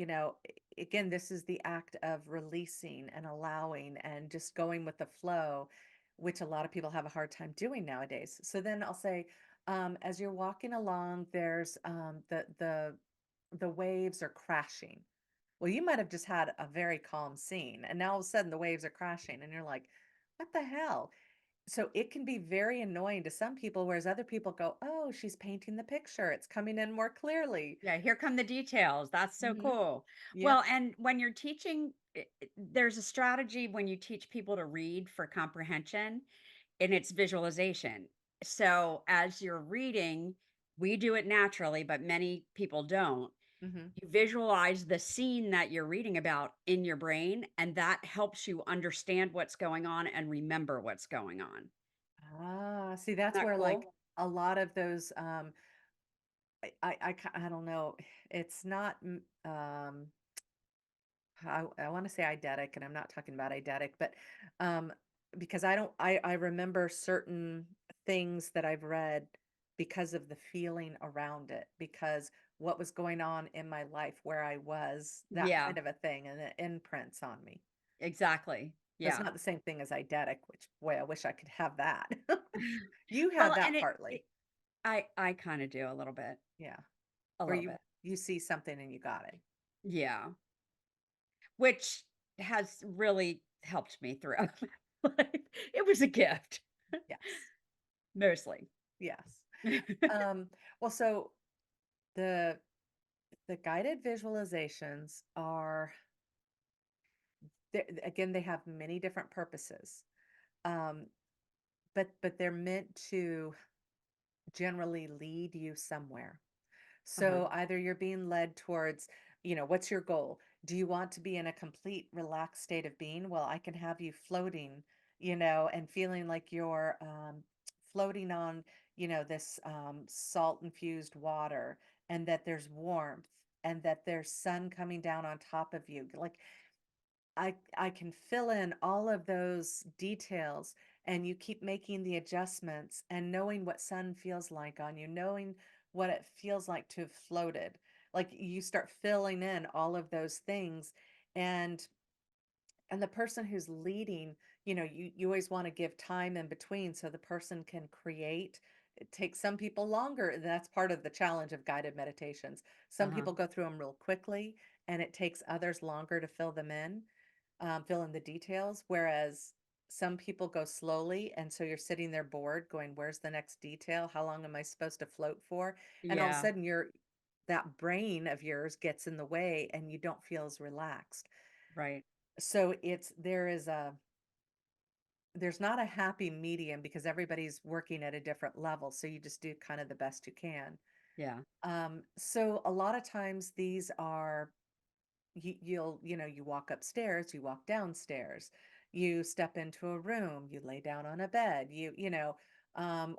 again, this is the act of releasing and allowing and just going with the flow, which a lot of people have a hard time doing nowadays. So then I'll say, as you're walking along, there's the waves are crashing. Well, you might have just had a very calm scene, and now all of a sudden the waves are crashing, and you're like, what the hell? So it can be very annoying to some people, whereas other people go, oh, she's painting the picture. It's coming in more clearly. Yeah, here come the details. That's so Hmm. cool. Yep. Well, and when you're teaching, there's a strategy when you teach people to read for comprehension, and it's visualization. So as you're reading, we do it naturally, but many people don't. Hmm. You visualize the scene that you're reading about in your brain, and that helps you understand what's going on and remember what's going on. Isn't Ah, see, that's that where like cool? a lot of those, I don't know, it's not, I want to say eidetic, and I'm not talking about eidetic, but um, because I remember certain things that I've read because of the feeling around it, because what was going on in my life, where I was, that Yeah, kind of a thing, and it imprints on me. exactly. That's Yeah. not the same thing as eidetic, which, boy, I wish I could have that. You Well, have and that partly, I kind of do yeah, a where little you bit. you see something and you got it. Yeah, which has really helped me throughout my life. It was a gift, Yes, mostly. yes. Um, well, so the the guided visualizations are again, they have many different purposes. Um, but they're meant to generally lead you somewhere. Uh-huh. So either you're being led towards, what's your goal? Do you want to be in a complete relaxed state of being? Well, I can have you floating, and feeling like you're floating on, this salt infused water, and that there's warmth and that there's sun coming down on top of you. Like I can fill in all of those details, and you keep making the adjustments and knowing what sun feels like on you, knowing what it feels like to have floated. Like you start filling in all of those things, and the person who's leading, you always want to give time in between so the person can create. It takes some people longer, and that's part of the challenge of guided meditations. Some Uh-huh. people go through them real quickly, and it takes others longer to fill them in, fill in the details, whereas some people go slowly, and so you're sitting there bored going, where's the next detail? How long am I supposed to float for? And all of a Yeah, sudden that brain of yours gets in the way and you don't feel as relaxed. right. So there's not a happy medium because everybody's working at a different level, so you just do kind of the best you can. Yeah. So a lot of times these are, you walk upstairs, you walk downstairs, you step into a room, you lay down on a bed,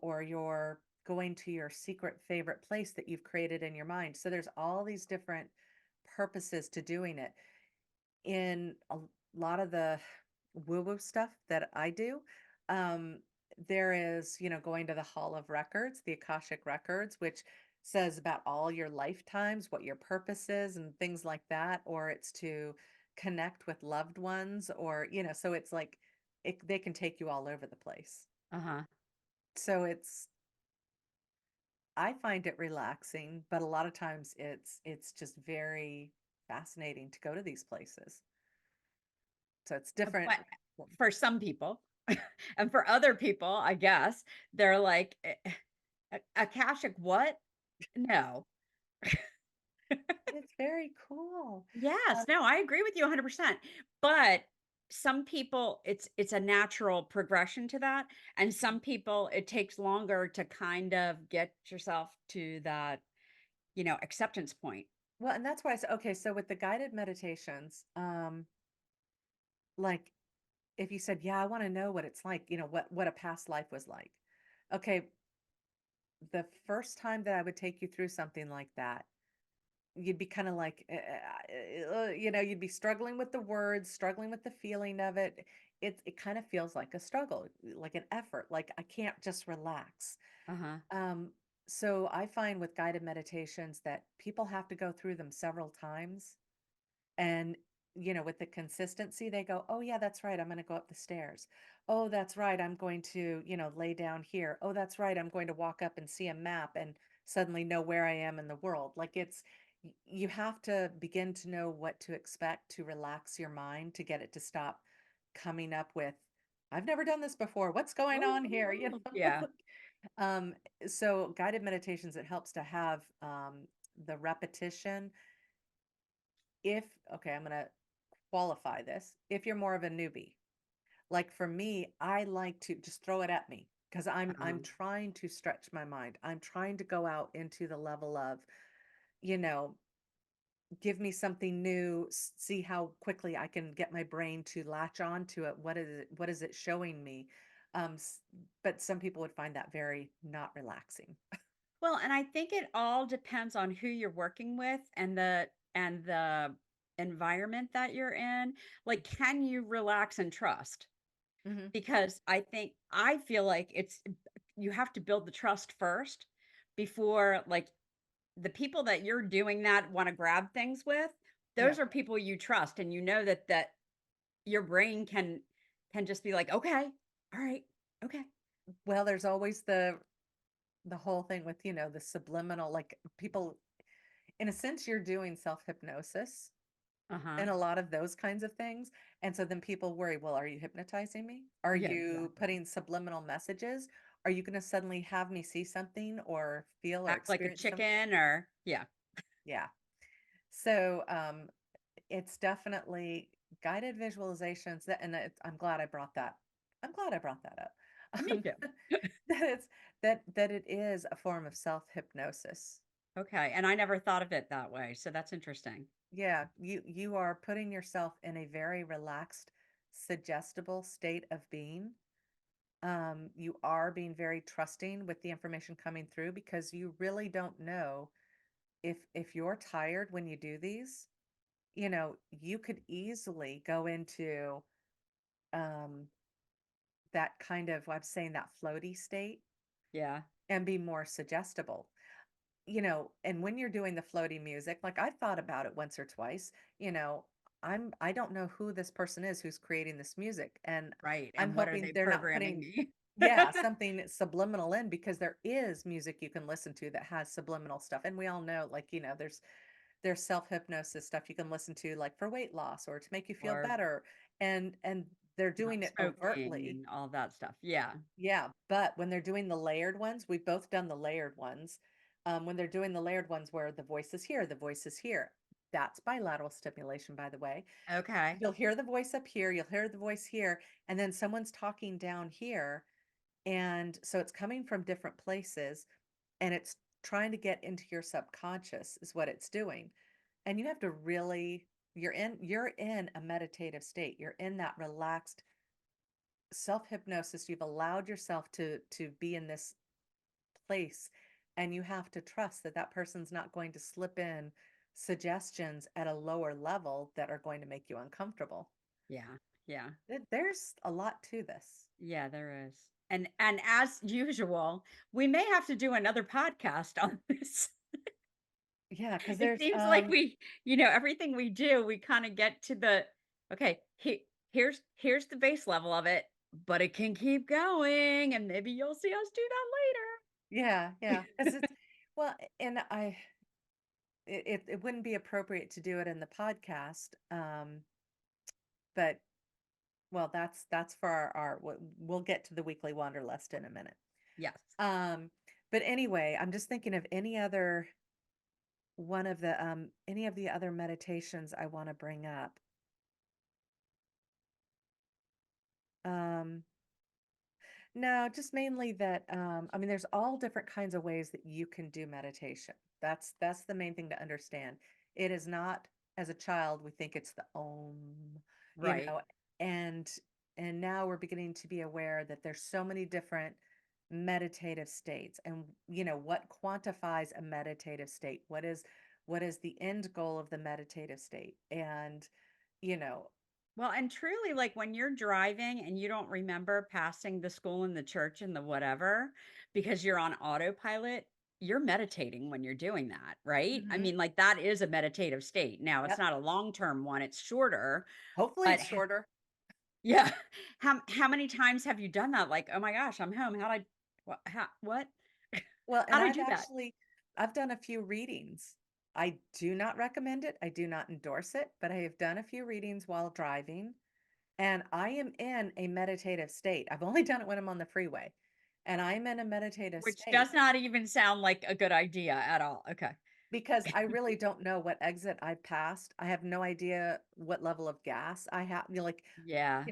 or you're going to your secret favorite place that you've created in your mind. So there's all these different purposes to doing it. In a lot of the woo-woo stuff that I do, um, there is, going to the Hall of Records, the Akashic Records, which says about all your lifetimes, what your purpose is, and things like that, or it's to connect with loved ones, or, so it's like they can take you all over the place. Uh-huh. So I find it relaxing, but a lot of times it's just very fascinating to go to these places. So it's different. But for some people, and for other people, I guess, they're like, Akashic what? No. It's very cool. Yes, no, I agree with you 100%. But some people, it's a natural progression to that, and some people, it takes longer to kind of get yourself to that, acceptance point. Well, and that's why I said, okay, so with the guided meditations, like if you said, yeah, I want to know what it's like, what a past life was like. Okay, the first time that I would take you through something like that, you'd be kind of like, you'd be struggling with the words, struggling with the feeling of it. It kind of feels like a struggle, like an effort, like I can't just relax. Uh-huh. Um, so I find with guided meditations that people have to go through them several times. And, with the consistency, they go, oh, yeah, that's right. I'm going to go up the stairs. Oh, that's right. I'm going to, lay down here. Oh, that's right. I'm going to walk up and see a map and suddenly know where I am in the world. Like you have to begin to know what to expect to relax your mind to get it to stop coming up with, I've never done this before. What's going on here? Oh, yeah. Um, so guided meditations, it helps to have the repetition. If, okay, I'm going to qualify this. If you're more of a newbie, like for me, I like to just throw it at me because I'm Uh-huh. trying to stretch my mind. I'm trying to go out into the level of, you know, give me something new, see how quickly I can get my brain to latch on to it. What is it showing me? Um, s- but some people would find that very not relaxing. Well, and I think it all depends on who you're working with and the environment that you're in. Like, can you relax and trust? Hmm. Because I feel like you have to build the trust first before, like, the people that you're doing that want to grab things with, Yeah. those are people you trust, and you know that your brain can just be like, okay, all right, okay. Well, there's always the whole thing with, the subliminal, like people, in a sense, you're doing self hypnosis Uh-huh. and a lot of those kinds of things. And so then people worry, well, are you hypnotizing me? Are Yeah, you exactly. putting subliminal messages? Are you going to suddenly have me see something or feel or Act like a experience something? chicken or yeah. Yeah. So it's definitely guided visualizations that, and I'm glad I brought that. I'm glad I brought that up. Me too. That it's that it is a form of self hypnosis. Okay, and I never thought of it that way, so that's interesting. Yeah, you are putting yourself in a very relaxed, suggestible state of being. You are being very trusting with the information coming through because you really don't know if you're tired when you do these, you could easily go into um that kind of, I'm saying, that floaty state Yeah, and be more suggestible. And when you're doing the floaty music, like I've thought about it once or twice, you know, I don't know who this person is who's creating this music. And right, I'm and what are hoping they they're not programming putting, me? yeah, something subliminal in because there is music you can listen to that has subliminal stuff. And we all know, like, there's self-hypnosis stuff you can listen to like for weight loss or to make you feel Or better. And they're doing not it smoking overtly. and all that stuff. Yeah. Yeah, but when they're doing the layered ones, we've both done the layered ones. When they're doing the layered ones where the voice is here, the voice is here. That's bilateral stimulation, by the way. Okay. You'll hear the voice up here, you'll hear the voice here, and then someone's talking down here. And so it's coming from different places and it's trying to get into your subconscious, is what it's doing. And you have to really, you're in a meditative state. You're in that relaxed self hypnosis. You've allowed yourself to be in this place and you have to trust that that person's not going to slip in suggestions at a lower level that are going to make you uncomfortable. Yeah. Yeah. There's a lot to this. Yeah, there is. And as usual, we may have to do another podcast on this. Yeah, because It there's seems like everything we do, we kind of get to the okay, here's the base level of it, but it can keep going and maybe you'll see us do that yeah, yeah, because later. it's, well, and it wouldn't be appropriate to do it in the podcast. But well, that's for we'll get to the weekly wanderlust in a minute. Yes. Um, but anyway, I'm just thinking of any of the other meditations I want to bring up. Um, no, just mainly that I mean there's all different kinds of ways that you can do meditation. That's the main thing to understand. It is not as a child we think it's the om, you Right. know, and and now we're beginning to be aware that there's so many different meditative states and what quantifies a meditative state. What is the end goal of the meditative state? And you know, Well, and truly, like when you're driving and you don't remember passing the school and the church and the whatever because you're on autopilot, you're meditating when you're doing that, right? I mhm, mean, like that is a meditative state. Now, it's yep. not a long-term one, it's shorter, Hopefully but it's shorter. yeah. How many times have you done that? Like, "Oh my gosh, I'm home. How'd I what? Well, and How'd I do that?" I've done a few readings. I do not recommend it. I do not endorse it, but I have done a few readings while driving, and I am in a meditative state. I've only done it when I'm on the freeway, and I'm in a meditative Which state does not even sound like a good idea at all. Okay. because I really don't know what exit I passed. I have no idea what level of gas I have. Yeah.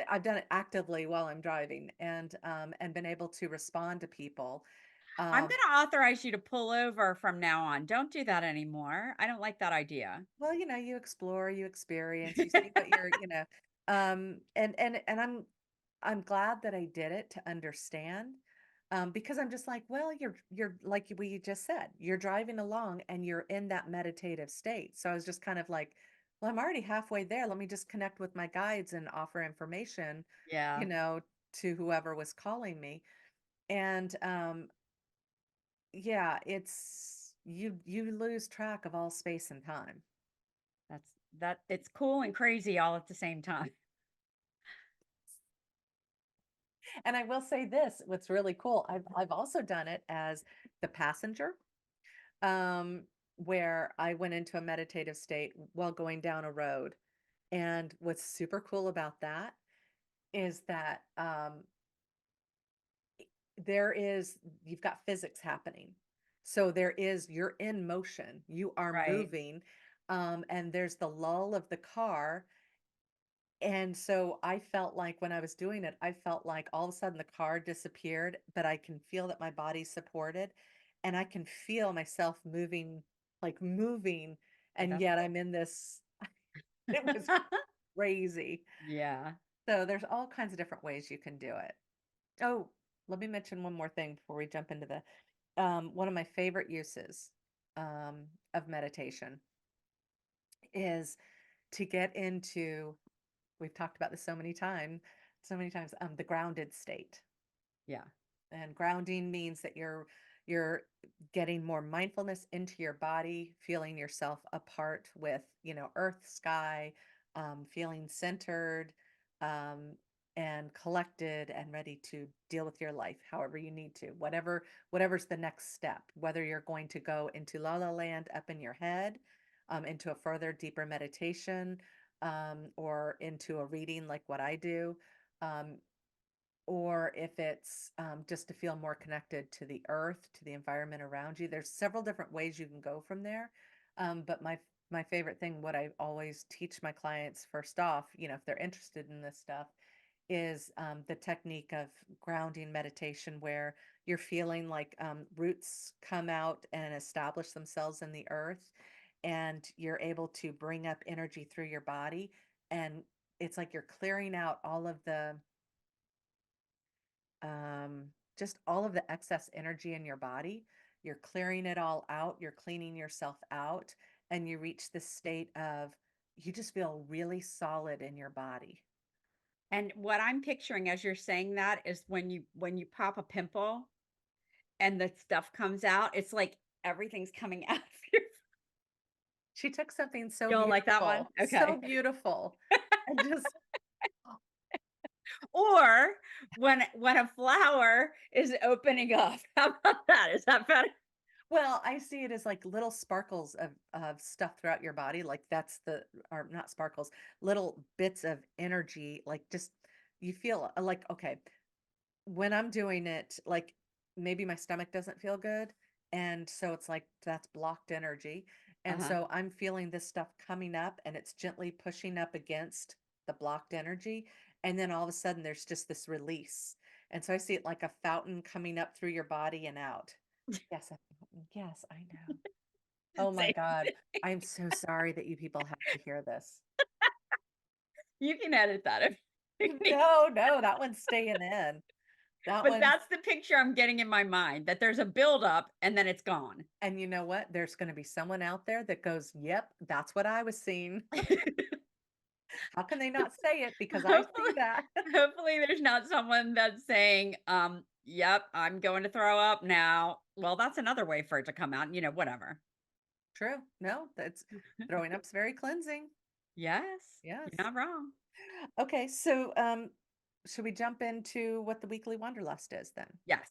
I've done it actively while I'm driving and been able to respond to people. I'm Um, gonna authorize you to pull over from now on. Don't do that anymore. I don't like that idea. Well, you explore, you experience, you see what and I'm glad that I did it to understand, because I'm just like, well, you're like we just said, you're driving along and you're in that meditative state. So I was just kind of like, well, I'm already halfway there. Let me just connect with my guides and offer information, you Yeah, know, to whoever was calling me. And yeah, you lose track of all space and time. it's cool and crazy all at the same time. And I will say this, what's really cool, I've also done it as the passenger, um, where I went into a meditative state while going down a road. And what's super cool about that is that you've got physics happening. So you're in motion, you are Right. moving, and there's the lull of the car. And so I felt like when I was doing it, I felt like all of a sudden the car disappeared, but I can feel that my body's supported and I can feel myself moving, like moving, Oh, and that's yet cool. I'm in this, it was crazy. Yeah, So there's all kinds of different ways you can do it. Oh, let me mention one more thing before we jump into the one of my favorite uses of meditation is to get into, we've talked about this so many times, the grounded state. yeah. And grounding means that you're getting more mindfulness into your body, feeling yourself apart with, earth, sky, feeling centered, um, and collected and ready to deal with your life however you need to. Whatever's the next step, whether you're going to go into la la land up in your head, into a further deeper meditation, or into a reading like what I do. Um, or if it's just to feel more connected to the earth, to the environment around you. There's several different ways you can go from there. But my favorite thing, what I always teach my clients first off, if they're interested in this stuff, is the technique of grounding meditation, where you're feeling like roots come out and establish themselves in the earth, and you're able to bring up energy through your body, and it's like you're clearing out all of the just all of the excess energy in your body. You're clearing it all out, you're cleaning yourself out, and you reach this state of you just feel really solid in your body. And what I'm picturing as you're saying that is when you pop a pimple and the stuff comes out, it's like everything's coming out of your She took something You don't like that one? so Okay. beautiful, and just Or when a flower is opening up. How about that? Is that better? Well, I see it as like little sparkles of stuff throughout your body, like that's the or not sparkles, little bits of energy, like just you feel like okay, when I'm doing it, like maybe my stomach doesn't feel good, and so it's like that's blocked energy, and Uh-huh. so I'm feeling this stuff coming up, and it's gently pushing up against the blocked energy, and then all of a sudden there's just this release, and so I see it like a fountain coming up through your body and out. Yes, yes, I know. Oh my Same. god. I'm so sorry that you people have to hear this. You can edit that if you need. No, no, that one's staying in. That But one's that's the picture I'm getting in my mind, that there's a buildup and then it's gone. and you know what? There's gonna be someone out there that goes, "Yep, that's what I was seeing." How can they not say it? Because I see Hopefully that. hopefully there's not someone that's saying, "Yep, I'm going to throw up now." Well, that's another way for it to come out, whatever. True. No, that's throwing up's very cleansing. Yes, you're Yes. not wrong. Okay, so, should we jump into what the weekly wanderlust is then? Yes.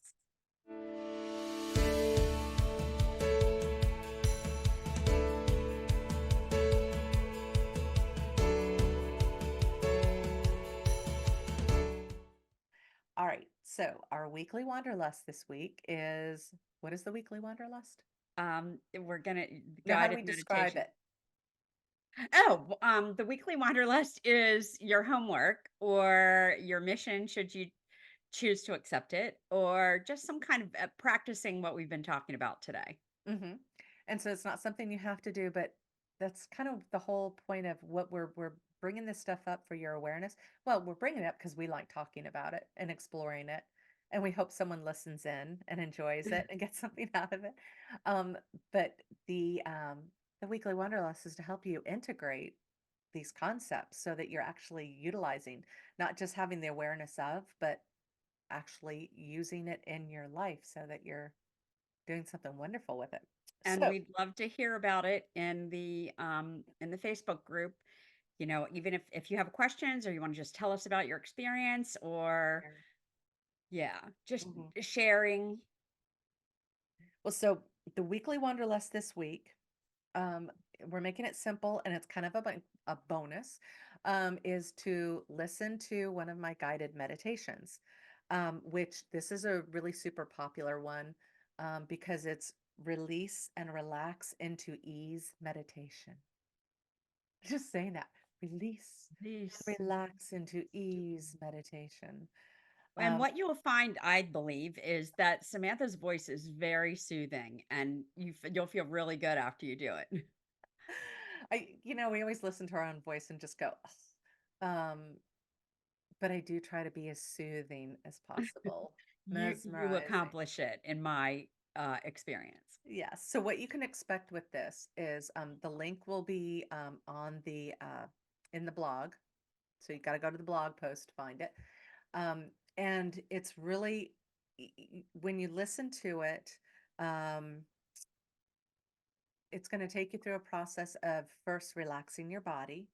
All right. So our weekly wanderlust this week is what is the weekly wanderlust? We're gonna No, how do guided we describe meditation. it? Oh, the weekly wanderlust is your homework or your mission, should you choose to accept it, or just some kind of practicing what we've been talking about today. Mhm. And so it's not something you have to do, but that's kind of the whole point of what we're bringing this stuff up for your awareness. Well, we're bringing it up because we like talking about it and exploring it, and we hope someone listens in and enjoys it and gets something out of it. Um, but the weekly wanderlust is to help you integrate these concepts so that you're actually utilizing, not just having the awareness of, but actually using it in your life so that you're doing something wonderful with it. And So, we'd love to hear about it in the Facebook group. Even if you have questions or you want to just tell us about your experience or yeah, just mhm. sharing. Well, so the weekly wanderlust this week, um, we're making it simple and it's kind of a bonus, is to listen to one of my guided meditations, which this is a really super popular one because it's release and relax into ease meditation. Just saying that. Release and These. relax into ease meditation. And Um, what you'll find, I believe, is that Samantha's voice is very soothing and you'll feel really good after you do it. we always listen to our own voice and just go, "Ugh." But I do try to be as soothing as possible, You mesmerizing. accomplish it in my experience. Yes. So what you can expect with this is the link will be on in the blog. So you got to go to the blog post to find it. And it's really when you listen to it, um, it's going to take you through a process of first relaxing your body,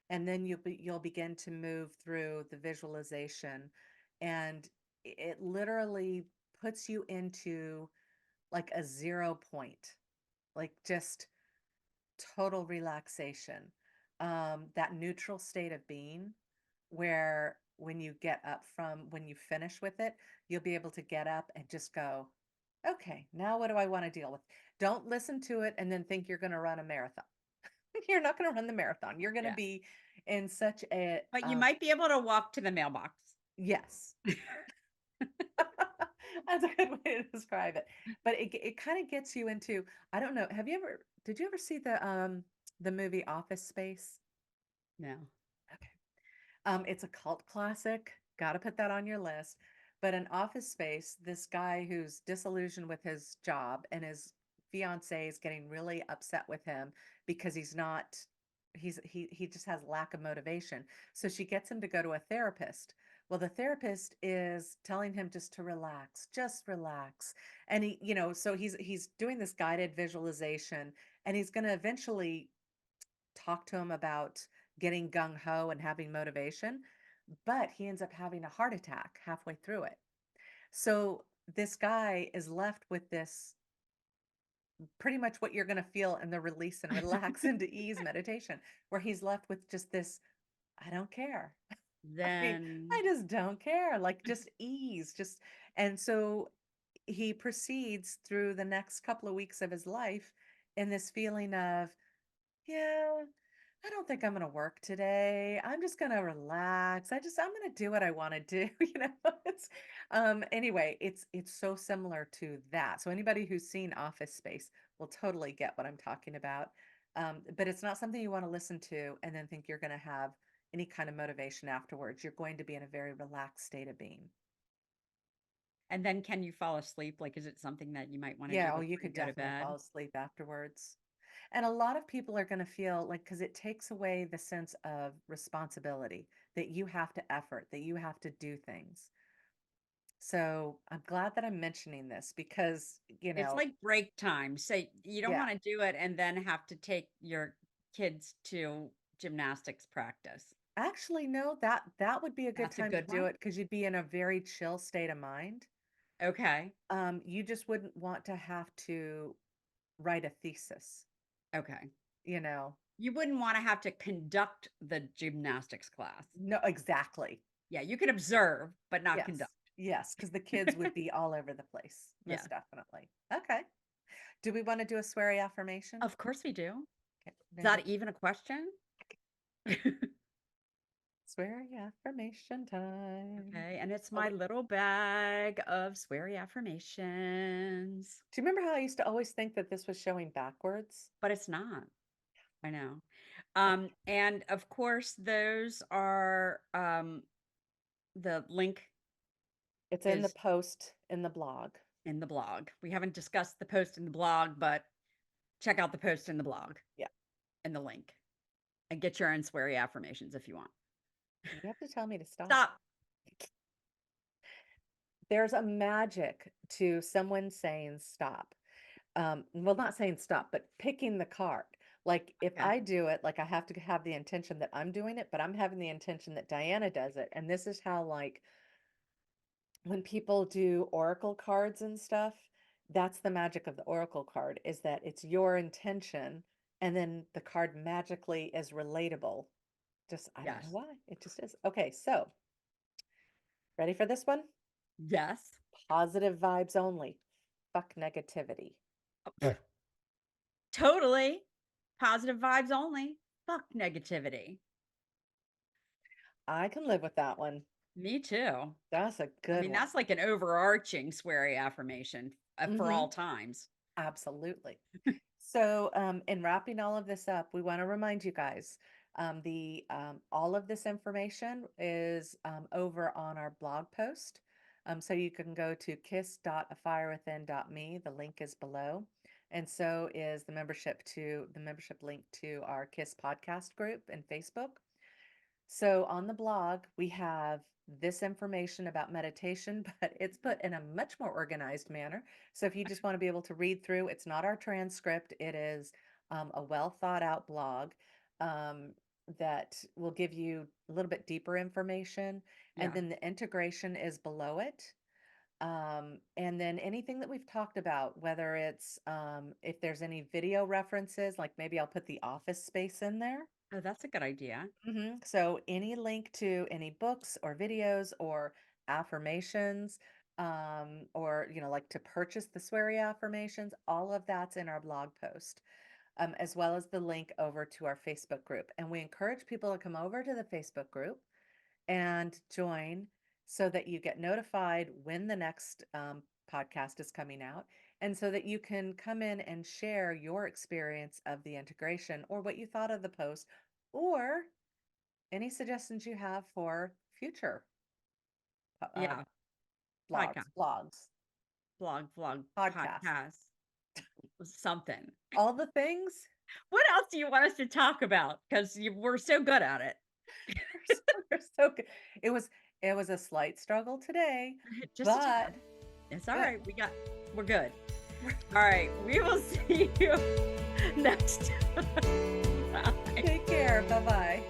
and then you'll begin to move through the visualization, and it literally puts you into like a 0 point, like just total relaxation, that neutral state of being where when you get up from when you finish with it, you'll be able to get up and just go, okay, now what do I want to deal with? Don't listen to it and then think you're going to run a marathon. You're not going to run the marathon. You're going to Yeah. be in such a But you might be able to walk to the mailbox. yes. That's a good way to describe it. But it kind of gets you into, I don't know, did you ever see the movie Office Space? No. Okay. It's a cult classic. Got to put that on your list. But in Office Space, this guy who's disillusioned with his job and his fiance is getting really upset with him because he's not he just has lack of motivation. So she gets him to go to a therapist. Well, the therapist is telling him just to relax, just relax. And so he's doing this guided visualization and he's going to eventually talk to him about getting gung ho and having motivation, but he ends up having a heart attack halfway through it. So this guy is left with this. pretty much what you're going to feel in the release and relax into ease meditation, where he's left with just this, I don't care. I mean, I Then just don't care, like just ease, just, and so he proceeds through the next couple of weeks of his life in this feeling of, yeah, I don't think I'm going to work today. I'm just going to relax. I'm going to do what I want to do. It's, anyway, it's so similar to that. So anybody who's seen Office Space will totally get what I'm talking about. But it's not something you want to listen to and then think you're going to have any kind of motivation afterwards. You're going to be in a very relaxed state of being. and then can you fall asleep? Like, is it something that you might wanna do Yeah, oh, you before you could go to definitely bed? fall asleep afterwards. And a lot of people are going to feel like, because it takes away the sense of responsibility that you have to effort, that you have to do things. So I'm glad that I'm mentioning this because, It's like break time, so you don't yeah, wanna do it and then have to take your kids to gymnastics practice. actually, no, that would be a good That's a time to good do one? it because you'd be in a very chill state of mind. Okay, You just wouldn't want to have to write a thesis, okay. you know? You wouldn't wanna have to conduct the gymnastics class. No, exactly. Yeah, you can observe, but not Yes. conduct. Yes, because the kids would be all over the place, Yeah. most definitely. Okay. Do we want to do a sweary affirmation? Of course we do. Okay. Is Then that even a question? sweary affirmation time. Okay, and it's Oh, my little bag of sweary affirmations, do you remember how I used to always think that this was showing backwards? but it's not. I know. And of course, those are the link It's in the is post in the blog. in the blog. We haven't discussed the post in the blog, but check out the post in the blog Yeah. and the link and get your own sweary affirmations if you want. You have to tell me to stop. Stop. There's a magic to someone saying stop. Well, not saying stop, but picking the card. Like if Okay. I do it, like I have to have the intention that I'm doing it, but I'm having the intention that Diana does it. And this is how, like, when people do oracle cards and stuff, that's the magic of the oracle card, is that it's your intention and then the card magically is relatable. Just, I don't know Yes. why. It just is. Okay, so ready for this one? Yes. Positive vibes only. Fuck negativity. Totally. Positive vibes only. Fuck negativity. I can live with that one. Me too. That's a I good mean, one. that's like an overarching sweary affirmation for Mm-hmm. all times. Absolutely. So, in wrapping all of this up, we want to remind you guys, the all of this information is over on our blog post. So you can go to kiss.afirewithin.me. The link is below, and so is the membership link to our Kiss podcast group and Facebook. So on the blog, we have this information about meditation, but it's put in a much more organized manner. So if you just want to be able to read through, it's not our transcript, it is a well thought out blog um, that will give you a little bit deeper information. And Yeah. then the integration is below it. And then anything that we've talked about, whether it's if there's any video references, like maybe I'll put the office space in there. Oh, that's a good idea. So any link to any books or videos or affirmations, or like to purchase the sweary affirmations, all of that's in our blog post, as well as the link over to our Facebook group. And we encourage people to come over to the Facebook group and join so that you get notified when the next podcast is coming out, and so that you can come in and share your experience of the integration or what you thought of the post, or any suggestions you have for future uh, Yeah. Podcast, blogs, blog, vlog, podcasts, podcast, something. all the things. What else do you want us to talk about? Because we're so good at it. We're so good. It was it was a slight struggle today, Just a tad. but It's all good. right. We're good. All right. We will see you next time. Bye. Take care. Bye bye.